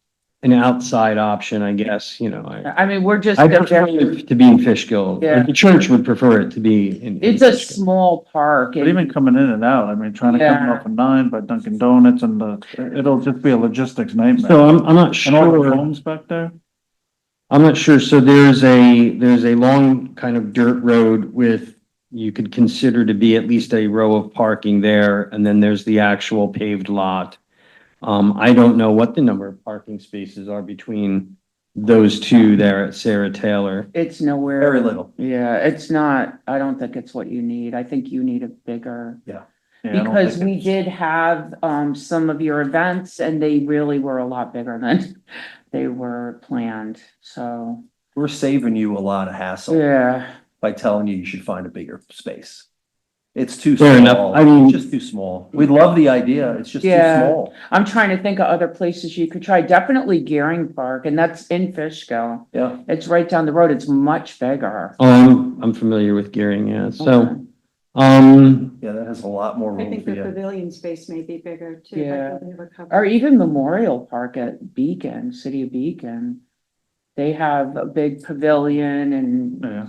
outside option, I guess, you know. I mean, we're just. I prefer it to be in Fishkill. Yeah. The church would prefer it to be in. It's a small park. But and- even coming in and out, I mean, trying to come Yeah. off of 9 by Dunkin' Donuts and it'll just be a logistics nightmare. So I'm not And all the sure. homes back there? I'm not sure. So there's a long kind of dirt road with, you could consider to be at least a row of parking there, and then there's the actual paved lot. I don't know what the number of parking spaces are between those two there at Sarah Taylor. It's nowhere. Very little. Yeah, it's not, I don't think it's what you need. I think you need a bigger. Yeah, I don't Because think we it's- did have, some of your events and they really were a lot bigger than they were planned, so, We're saving you a lot of hassle yeah. by telling you should find a bigger space. It's too Fair enough. small. I mean- It's just too small. We love the idea. It's just too Yeah. small. I'm trying to think of other places you could try. Definitely Gearing Park, and that's in Fishkill. Yeah. It's right down the road. It's much bigger. I'm familiar with Gearing, yeah. Okay. So, Yeah, that has a lot more I room think for the you. pavilion space may be bigger too. Yeah. but we never covered. Or even Memorial Park at Beacon, City of Beacon. They have a big pavilion and Yeah.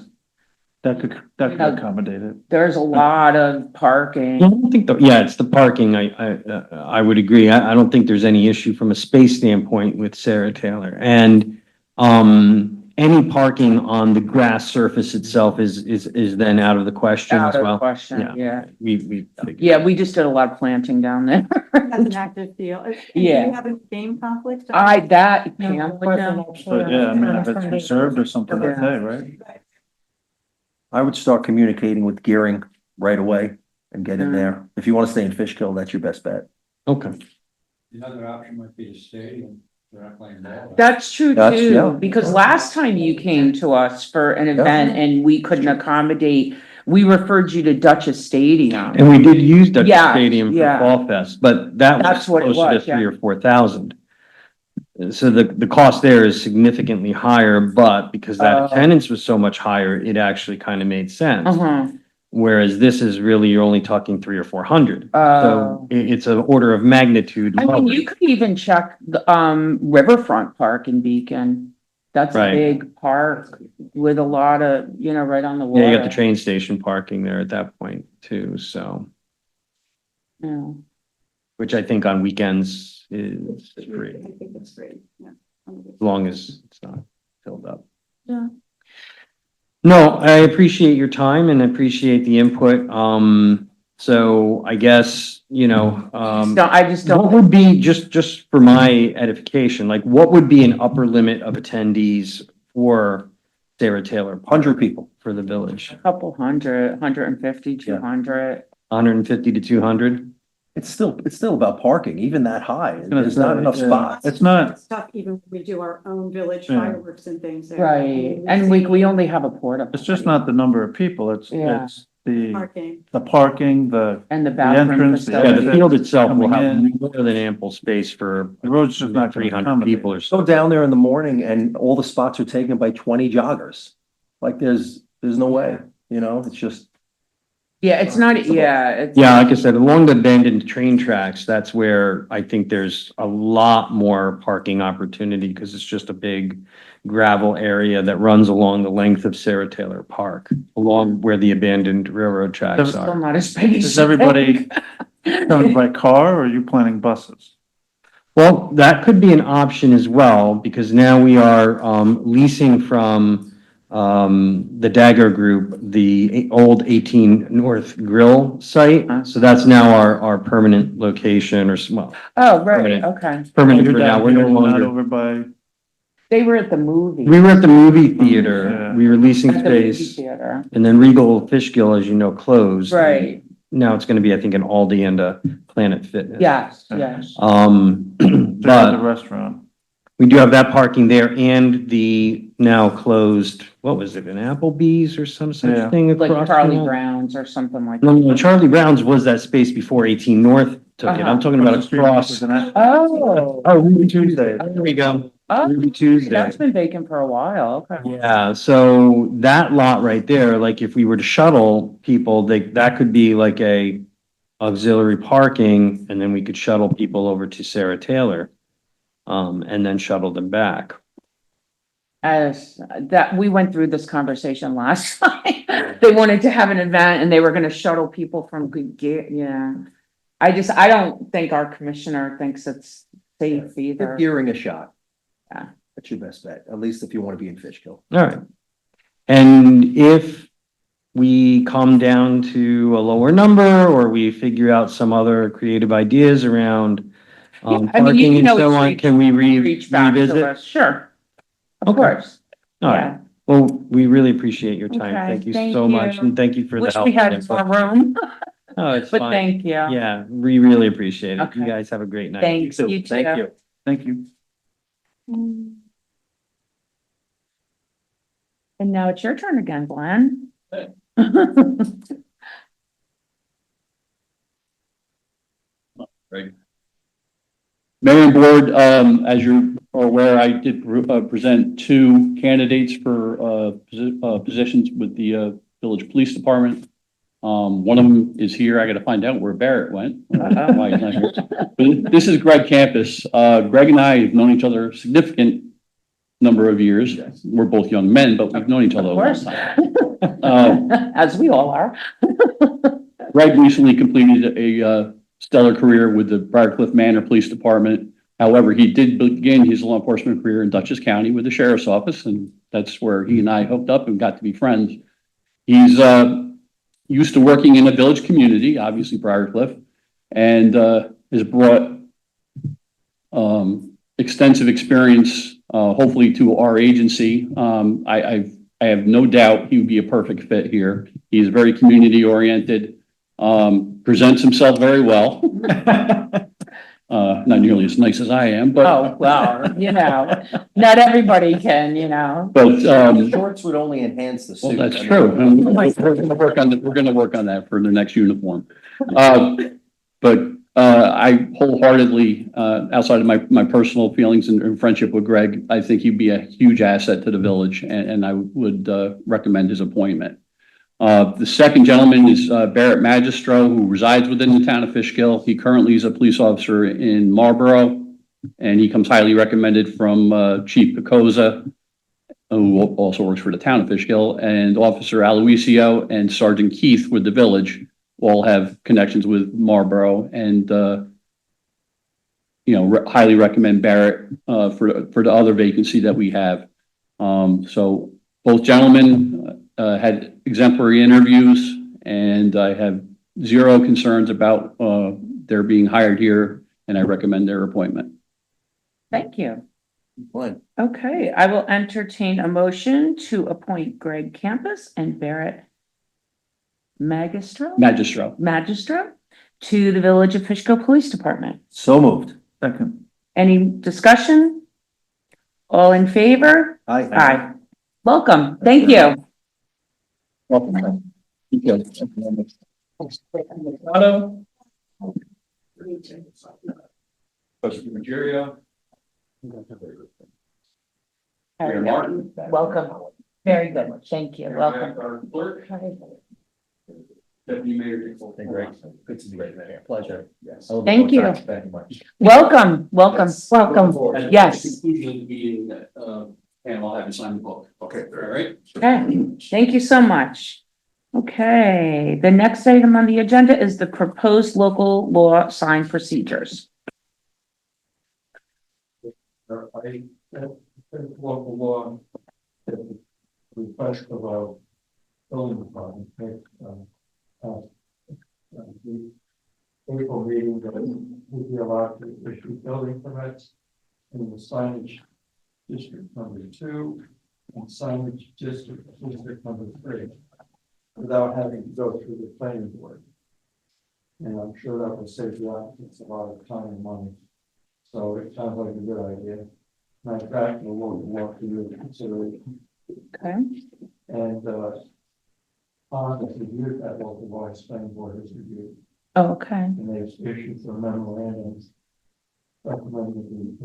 That could Yeah. accommodate it. there's a lot of I parking. don't think, it's the parking. I would agree. I don't think there's any issue from a space standpoint with Sarah Taylor. And, any parking on the grass surface itself is then out of the question Out as of well. question, Yeah. yeah. We. Yeah, we just did a lot of planting down there. That's an active deal. And do Yeah. you have a game conflict? That No, Pam it put wasn't down. actually But yeah, I mean, if on it's Sunday. reserved or something, Yeah. okay, right? I would start communicating with Gearing right away and get in Mm. there. If you want to stay in Fishkill, that's your best bet. Okay. The other option might be a stadium, they're not playing ball. That's true That's- yeah. too, because last time you came to us for an event and we couldn't accommodate, we referred you to Dutchess Stadium. And we did use Dutch Yeah, Stadium for yeah. Fall Fest, but that was That's what it closer to was, yeah. 3,000 or 4,000. So the cost there is significantly higher, but because that Oh. attendance was so much higher, it actually kind of made sense. Uh-huh. Whereas this is really, you're only talking 300 or 400. Oh. So it's an order of magnitude. I mean, lower. you could even check the, Riverfront Park in Beacon. That's a Right. big park with a lot of, right on the water. Yeah, you got the train station parking there at that point too, so, Yeah. which I think on weekends is free, I think it's great, yeah. as long as it's not filled up. Yeah. No, I appreciate your time and appreciate the input. So I guess, No, I just what don't, would be, just for my edification, like what would be an upper limit of attendees for Sarah Taylor? 100 people. For the village, a couple hundred, 150, 200. 150 to 200? It's still about parking, even that high. gonna There's not say, enough yeah. spots. It's not, It's tough even when we do our own village Yeah. fireworks and things there. Right, and we only have a porta. it's just not the number of people, it's Yeah. the Parking. parking, the And the bathroom entrance, the Yeah, facility. the field itself will Coming have in. more than ample space for road's just not gonna 300 accommodate. people or so. Go down there in the morning and all the spots are taken by 20 joggers. Like there's no way, it's just, Yeah, it's not, yeah. it's- Yeah, like I said, along the abandoned train tracks, that's where I think there's a lot more parking opportunity because it's just a big gravel area that runs along the length of Sarah Taylor Park, along where the abandoned railroad tracks Still are. not as big as. Is everybody coming by car or are you planning buses? Well, that could be an option as well, because now we are leasing from the Dagger Group, the old 18 North Grill site. So that's now our permanent location or, well, Oh, right, Permanent. okay. permanent You're for now. down We're here, no not longer. over by, They were at the movie. We were at the movie theater. Yeah. We were leasing At the movie space. theater. And then Regal Fishkill, as you know, closed. Right, Now it's going to be, I think, an Aldi and a Planet Fitness. yes, yes. there's the But restaurant. we do have that parking there and the now closed, what was it, an Applebee's or some such Yeah. thing Like across? Charlie from that? Brown's or something like. No, Charlie Brown's was that space before 18 North took it. I'm talking about across. Oh. Oh, Ruby Tuesday. There we go. Oh, Ruby Tuesday. that's been vacant for a while, okay. Yeah, so that lot right there, like if we were to shuttle people, that could be like a auxiliary parking, and then we could shuttle people over to Sarah Taylor. And then shuttle them back. As that, we went through this conversation last time. They wanted to have an event and they were gonna shuttle people from yeah. I don't think our commissioner thinks it's safe Give either. gearing a shot. Yeah. That's your best bet, at least if you want to be in Fishkill. All right. And if we come down to a lower number, or we figure out some other creative ideas around Yeah, I mean, you parking can and always so on, reach- can we Reach back to revisit? us, sure. Of Okay. course. All Yeah. right. Well, we really appreciate your time. Okay, Thank you thank so much, you. and thank you for the Wish help. we had and more input. room, Oh, it's but fine. thank you. Yeah, we really appreciate it. You Okay. guys have a great night. Thanks, you too. Thank you. Thank you. And now it's your turn again, Glenn. Mayor and Board, as you are aware, I did present two candidates for positions with the Village Police Department. One of them is here. I got to find out where Barrett went. Why he's not here. But this is Greg Campus. Greg and I have known each other a significant number of years. We're both young men, but we've known each other a Of long course, time. as we all are. Greg recently completed a stellar career with the Briarcliff Manor Police Department. However, he did begin his law enforcement career in Dutchess County with the Sheriff's Office, and that's where he and I hooked up and got to be friends. He's used to working in a village community, obviously Briarcliff, and has brought extensive experience, hopefully to our agency. I have no doubt he would be a perfect fit here. He's very community oriented, presents himself very well. Not nearly as nice as I am, but. Oh, well, not everybody can, But, Shorts would only enhance the well, suit. that's true. And we're gonna work on that for the next uniform. But I wholeheartedly, outside of my personal feelings and friendship with Greg, I think he'd be a huge asset to the village, and I would recommend his appointment. The second gentleman is Barrett Magistro, who resides within the town of Fishkill. He currently is a police officer in Marlboro, and he comes highly recommended from Chief Picosa, who also works for the town of Fishkill, and Officer Aloisio and Sergeant Keith with the village all have connections with Marlboro, and highly recommend Barrett for the other vacancy that we have. So both gentlemen had exemplary interviews, and I have zero concerns about their being hired here, and I recommend their appointment. Thank you. Glenn. Okay, I will entertain a motion to appoint Greg Campus and Barrett Magistro to the Village of Fishkill Police Department. So moved. Second. Any discussion? All in favor? Aye. Aye. Welcome. Thank you. Welcome. Trustee Ruggiero. Mayor Martin. Welcome. Very good. Thank you. Welcome. Our clerk. Deputy Mayor Nicole. Good to be here. Pleasure. Yes. Thank you. Very much. Welcome, welcome, welcome. At the Yes. conclusion of the meeting, and I'll have you sign the book. Okay. All right. Okay, thank you so much. Okay, the next item on the agenda is the proposed local law sign procedures. I think local law, the request of our building department, the April meeting that would be allowed to issue building permits in the signage district number 2 and signage district number 3 without having to go through the planning board. And I'm sure that will save the applicants a lot of time and money. So it sounds like a good idea. Matter of fact, we'll walk through your consideration. Okay. And, has reviewed that local law, planning board has reviewed, Oh, okay. and they've issued some memorandums recommending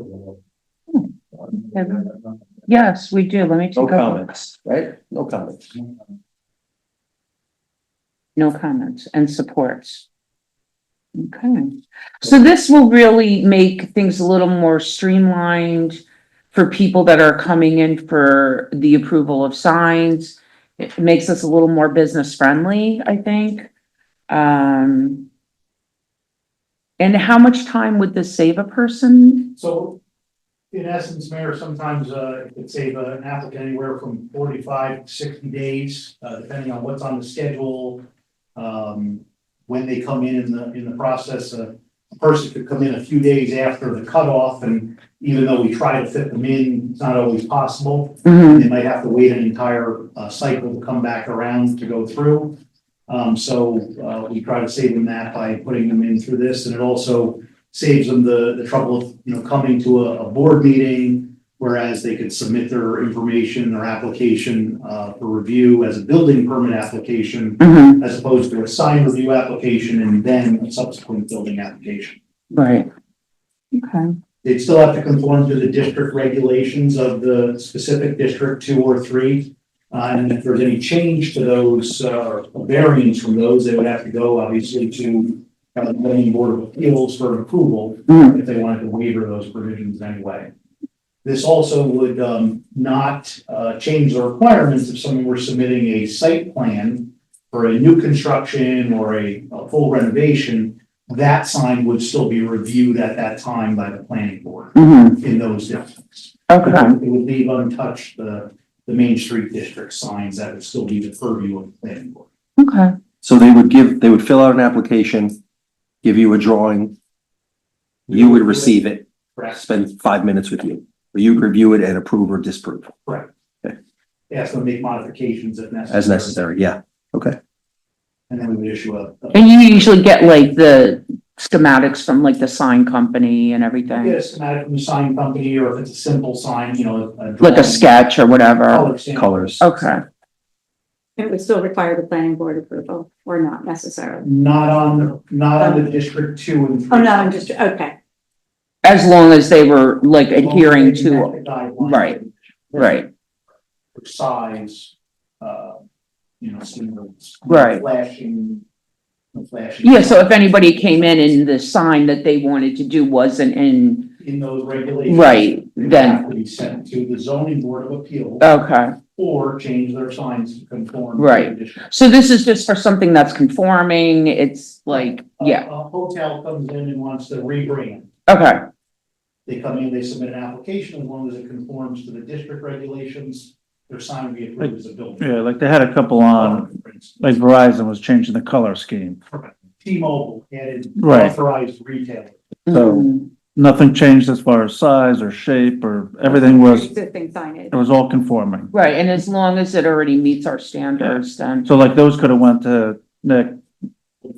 Yes, we do. Let me take No a look. comments, right? No comments. No comments and supports. Okay, so this will really make things a little more streamlined for people that are coming in for the approval of signs. It makes us a little more business friendly, I think. And how much time would this save a person? So in essence, Mayor, sometimes it could save an applicant anywhere from 45 to 60 days, depending on what's on the schedule. When they come in the process, a person could come in a few days after the cutoff, and even though we try to fit them in, it's not always possible. Mhm. They might have to wait an entire cycle to come back around to go through. So we try to save them that by putting them in through this, and it also saves them the trouble of, coming to a board meeting, whereas they could submit their information or application for review as a building permit application, Mhm. as opposed to a sign review application and then a subsequent building application. Right. Okay. They'd still have to conform to the district regulations of the specific district 2 or 3. And if there's any change to those, or variance from those, they would have to go obviously to the planning board of appeals for approval Mhm. if they wanted to waiver those provisions anyway. This also would not change the requirements if someone were submitting a site plan for a new construction or a full renovation. That sign would still be reviewed at that time by the planning board Mhm. in those districts. Okay. It would leave untouched the Main Street district signs that would still be the purview of the planning board. Okay. So they would fill out an application, give you a drawing. You would receive it, Correct. spend 5 minutes with you. You'd review it and approve or disapprove Correct. Okay. Ask them to make modifications if necessary. as necessary. Yeah. Okay. And then we would issue a And you usually get like the schematics from like the sign company and everything, get a schematic from the sign company, or if it's a simple sign, like drawing, a sketch or whatever. color sample. Colors. Okay. It would still require the planning board approval or not necessarily. Not on the District 2 and 3. Oh, no, I'm just, okay. As long as they were like adhering to, Guidelines. right. Right. For size, symbols. Right. Flashing. Yeah, so if anybody came in and the sign that they wanted to do wasn't in, In those regulations. Right, they would then- have to be sent to the zoning board of appeals. okay. Or change their signs to conform. to Right. the district. So this is just for something that's conforming, it's like, yeah, A hotel comes in and wants to rebrand. okay, They come in, they submit an application, as long as it conforms to the district regulations, their sign will be approved as a building. Yeah, like they had a couple on, like Verizon was changing the color scheme. T-Mobile added Right. authorized retailer. So Mhm. nothing changed as far as size or shape or everything was, Existing signage. it was all conforming. Right, and as long as it already meets our standards, then, So like those could have went to Nick,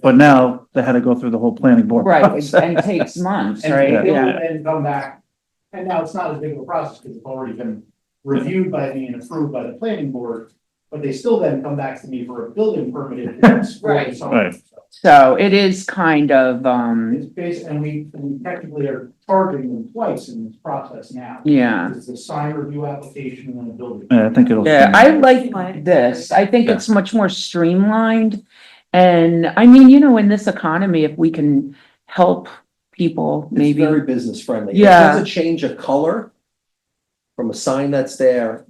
but now they had to go through the whole planning board. right, process. and it takes months, And right? they'll Yeah, then come back, and now it's not as big of a process, because it's already been reviewed by me and approved by the planning board, but they still then come back to me for a building permit. if it's for Right. something. Right. so it is kind of, It's based, and we technically are charging them twice in this process now. yeah. It's a sign review application and then a building. Yeah, I think it'll. Yeah, I like this. I think it's much more streamlined. And I mean, you know, in this economy, if we can help people, It's maybe, very business friendly. Yeah. If there's a change of color from a sign that's there,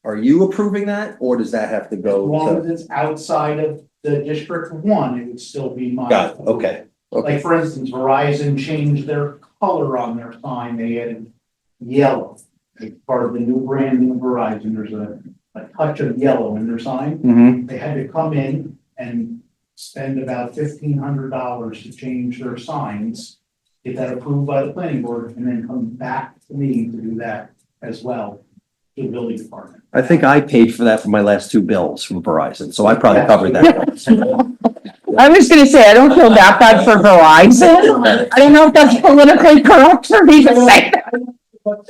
are you approving that, or does that have to As go long as to? it's outside of the District 1, it would still be my. Got it, okay, okay. Like, for instance, Verizon changed their color on their sign, they added yellow. As part of the new branding of Verizon, there's a touch of yellow in their sign. Mm-hmm. They had to come in and spend about $1,500 to change their signs, get that approved by the planning board, and then come back to me to do that as well, to the building department. I think I paid for that for my last 2 bills from Verizon, so I probably covered that. I was gonna say, I don't feel that bad for Verizon. I don't know if that's politically correct for me to say that. But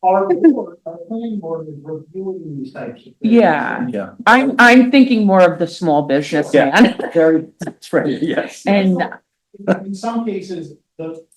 our board, our planning board is reviewing these types of things. Yeah, Yeah. I'm thinking more of the small business man. Very friendly, yes. And In some cases,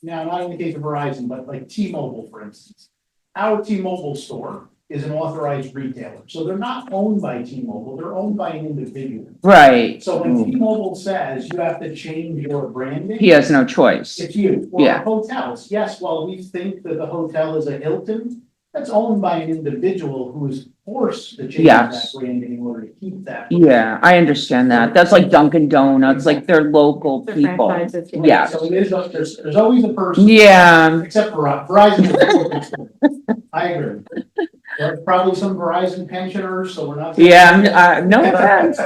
now not in the case of Verizon, but like T-Mobile, for instance. Our T-Mobile store is an authorized retailer, so they're not owned by T-Mobile, they're owned by an individual. right, So when T-Mobile says you have to change your branding. he has no choice. It's you, or Yeah. hotels, yes, while we think that the hotel is a Hilton, that's owned by an individual who is forced to change that Yes. branding in order to keep that. Yeah, I understand that. That's like Dunkin' Donuts, like they're local The people. franchises, Yeah, So it is, there's always a person. yeah, Except for Verizon. I agree. There's probably some Verizon pensioners, so we're not. yeah, no offense.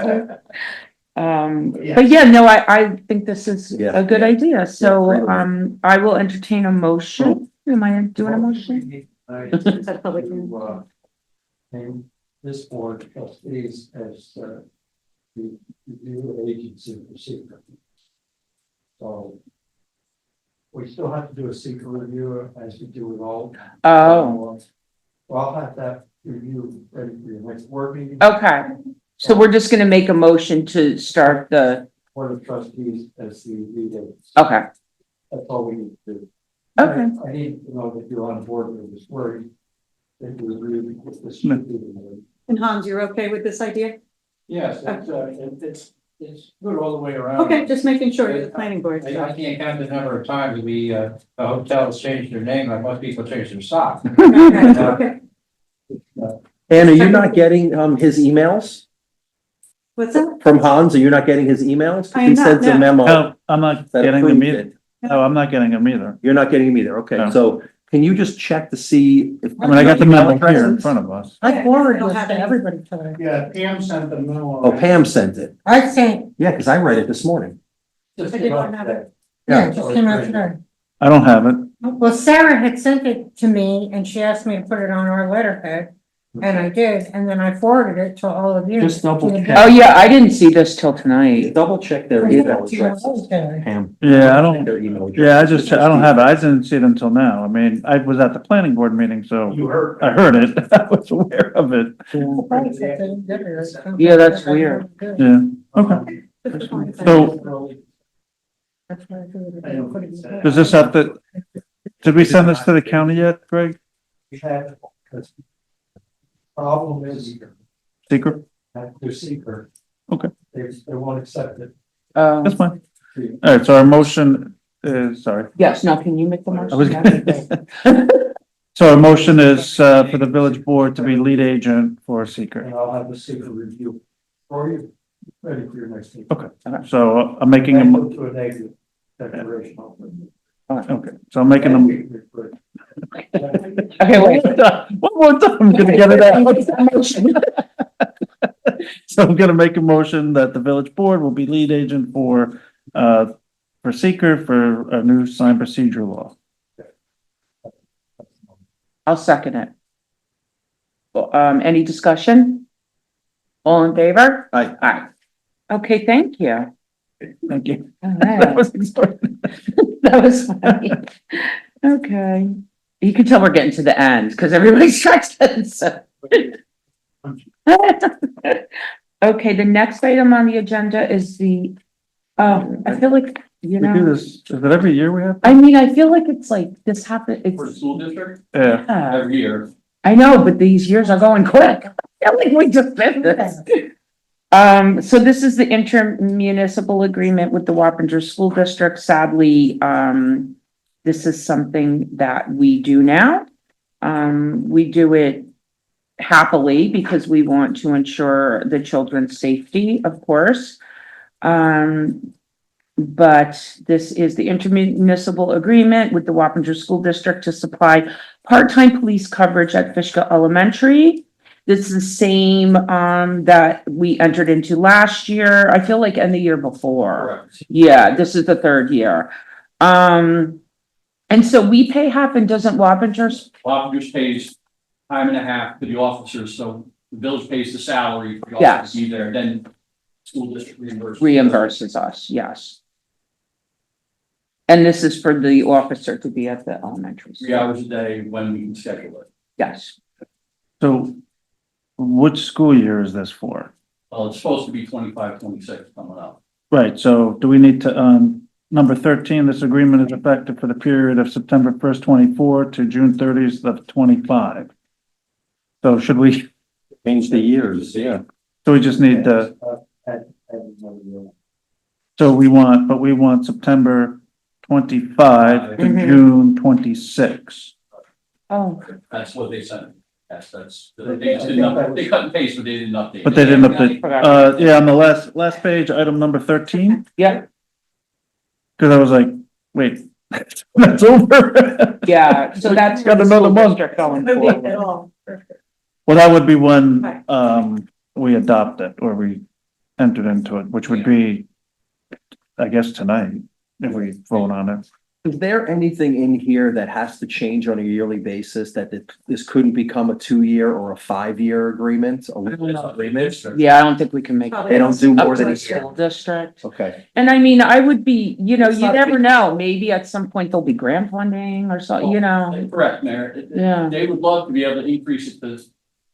But yeah, no, I think this is Yeah. a good idea. So, Yeah. I will entertain a motion. Am I doing a motion? Is that public hearing? Name this board of trustees as, the review agency for secret. So we still have to do a secret review as we do with all. Oh, So I'll have that review ready for your next board meeting. okay. So we're just gonna make a motion to start the, Board of trustees as the lead agency. okay, That's all we need to do. okay. I need to know that you're on board with this word. That you agree with this. should be the word. And Hans, you're okay with this idea? Yes, it's good all the way around. Okay, just making sure you're the planning board. I can't count the number of times the hotels changed their name, like most people change their stock. Okay, And are you not getting, his emails what's that? from Hans? Are you not getting his emails? I am He not, sends a no. memo No, I'm not that getting them approved either. it. No, I'm not getting them either. You're not getting them either, okay, No. so can you just check to see if? I mean, I got the memo here in front of us. I forwarded don't this have to any. everybody today. Yeah, Pam sent the memo. Oh, Pam sent it. I sent, Yeah, because I read it this morning. I did not have it. yeah, it just came out today. I don't have it. Well, Sarah had sent it to me and she asked me to put it on our letterhead. And I did, and then I forwarded it to all of you. Just double To the- check. Oh, yeah, I didn't see this till tonight. Double check their I email sent it to you addresses, today. Pam. Yeah, I don't, Their email address. yeah, I don't have it. I didn't see it until now. I mean, I was at the planning board meeting, so You heard. I heard it. I was aware of it. Surprised that they didn't get it. Yeah, that's weird. Yeah, okay. So That's why I figured if they put it in- does this have to, did we send this to the county yet, Greg? We had, because problem is, Secret? they're secret. Okay. They won't accept it. That's fine. All right, so our motion is, sorry. Yes, now can you make the I was motion? So our motion is, for the village board to be lead agent for secret. And I'll have the secret review for you, ready for your next meeting. Okay, so I'm making a, And mo- move to a negative declaration. okay, so I'm making a. Okay, wait. One more time, I'm gonna get it out. So I'm gonna make a motion that the village board will be lead agent for seeker for a new sign procedure law. I'll second it. Any discussion? All in favor? Aye. Aye. Okay, thank you. Thank you. All That right, was exciting. that was funny. Okay. You can tell we're getting to the end because everybody's texting, so. Okay, the next item on the agenda is the, I feel like, you We do know, this, is it every year we have? I mean, I feel like it's like, this happened, For the it's, school district, Yeah, every year. I know, but these years are going quick. I feel like we just did this. So this is the intermunicipal agreement with the Wappinger School District. Sadly, this is something that we do now. We do it happily because we want to ensure the children's safety, of course. But this is the intermunicipal agreement with the Wappinger School District to supply part-time police coverage at Fishkill Elementary. This is the same, that we entered into last year, I feel like, and the year before. Correct. Yeah, this is the third year. And so we pay half and doesn't Wappingers? Wappingers pays time and a half to the officers, so the village pays the salary for the Yes. officers to be there, then school district reimburses. Reimburses us, yes. And this is for the officer to be at the elementary. 3 hours a day when we can schedule it. Yes. So which school year is this for? Well, it's supposed to be 25-26 coming up. Right, so do we need to, number 13, this agreement is effective for the period of September 1st, 24 to June 30th of 25. So should we, Change the years, yeah. so we just need to, so we want September 25 to Mhm. June 26. Oh, That's what they sent. That's, they just didn't, they cut and paste, but they didn't update. But they didn't update, yeah, on the last page, item number 13, yeah, because I was like, wait, that's over. yeah, so that's. Got for the another school month. district going Moving it forward. all. Well, that would be when, Right. we adopt it, or we entered into it, which would be, I guess, tonight, if we vote on it. Is there anything in here that has to change on a yearly basis that this couldn't become a 2-year or a 5-year agreement? Yeah, I don't think we can make. Probably They don't do Up more to than a the year. school district. Okay. And I mean, I would be, you know, It's you not never big. know, maybe at some point there'll be grant funding or something, you know. Correct, Mayor. Yeah. They would love to be able to increase it to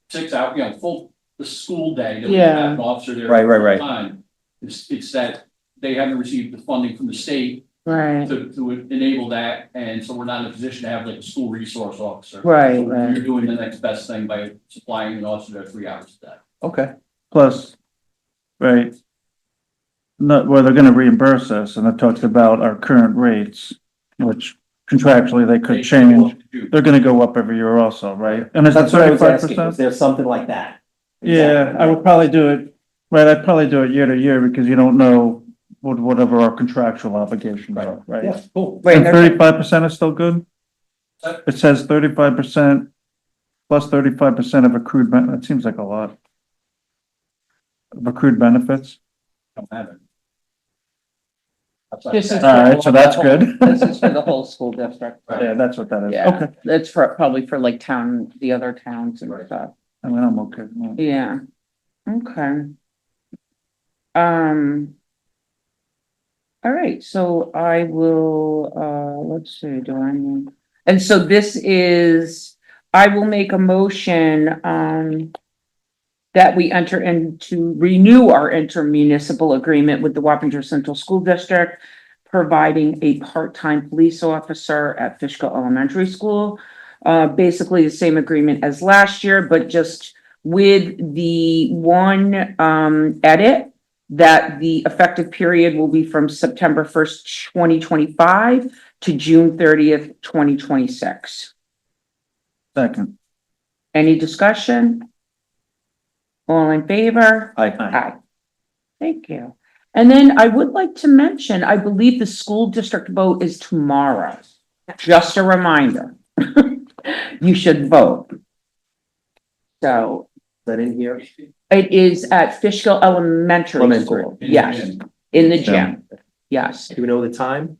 6 hours, full, the school day. That we Yeah. have an officer there. Right. Time. It's that they haven't received the funding from the state Right, to enable that, and so we're not in a position to have like a school resource officer. right, So right. You're doing the next best thing by supplying an officer there 3 hours a day. Okay. Plus, right, not, well, they're gonna reimburse us, and it talks about our current rates, which contractually they could change. They're gonna go up every year also, right? And is it That's what I was 35%? asking. Is there something like that? Yeah, I would probably do it, right, I'd probably do it year to year, because you don't know whatever our contractual obligations are, right? Yeah, cool. Wait, And there's- 35% is still good? It says 35% plus 35% of accrued that seems like a lot. Of accrued benefits. Don't have it. This is. All right, so that's good. This is for the whole school district. Yeah, that's what that is. Yeah, Okay, that's for, probably for like the other towns and stuff. I mean, I'm okay. Yeah, okay. All right, so I will, let's see, do I need? And so this is, I will make a motion, that we enter into, renew our intermunicipal agreement with the Wappinger Central School District, providing a part-time police officer at Fishkill Elementary School. Basically the same agreement as last year, but just with the one, edit, that the effective period will be from September 1st, 2025 to June 30th, 2026. Second. Any discussion? All in favor? Aye. Aye. Thank you. And then I would like to mention, I believe the school district vote is tomorrow. Just a reminder. You should vote. So Is that in here? it is at Fishkill Elementary Elementary. School. In the Yes, gym. in the gym. Yes. Do we know the time?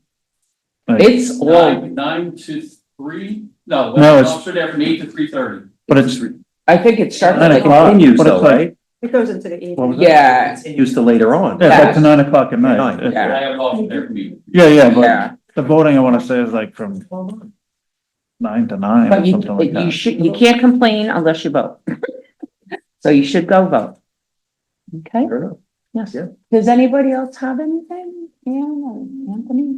It's all, 9 to 3? No, No, it's- officer there from 8 to 3:30. But it's, I think it starts Nine at o'clock. like, Continues but it's though, like- right? It goes into the What evening. was yeah, Continues to later on. yeah, it's like to 9:00 at night. Nine. It's- I have an officer there for me. Yeah, but yeah. the voting, I wanna say, is like from 9 to 9 But or something like you that. should, you can't complain unless you vote. So you should go vote. Okay, Fair enough. yes. Yeah. Does anybody else have anything? Ann or Anthony?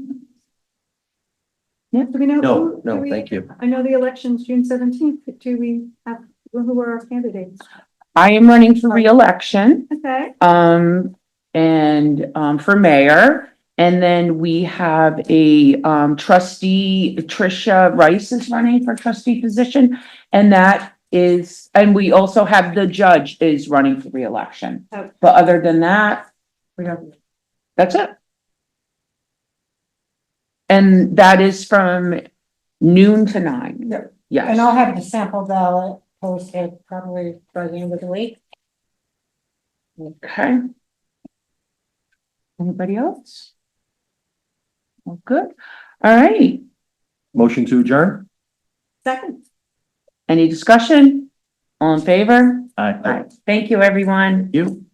Do we know? No, who- no, thank you. I know the election's June 17th. Do we have, who are our candidates? I am running for reelection, Okay. for mayor. And then we have a, trustee, Tricia Rice is running for trustee position. And that is, and we also have the judge is running for reelection. Okay. But other than that, we don't, that's it. And that is from noon to 9. Yep. Yes. And I'll have the sample ballot posted probably by the end of the week. Okay. Anybody else? Well, good. All right. Motion to adjourn? Second. Any discussion? All in favor? Aye. Aye. Thank you, everyone. You?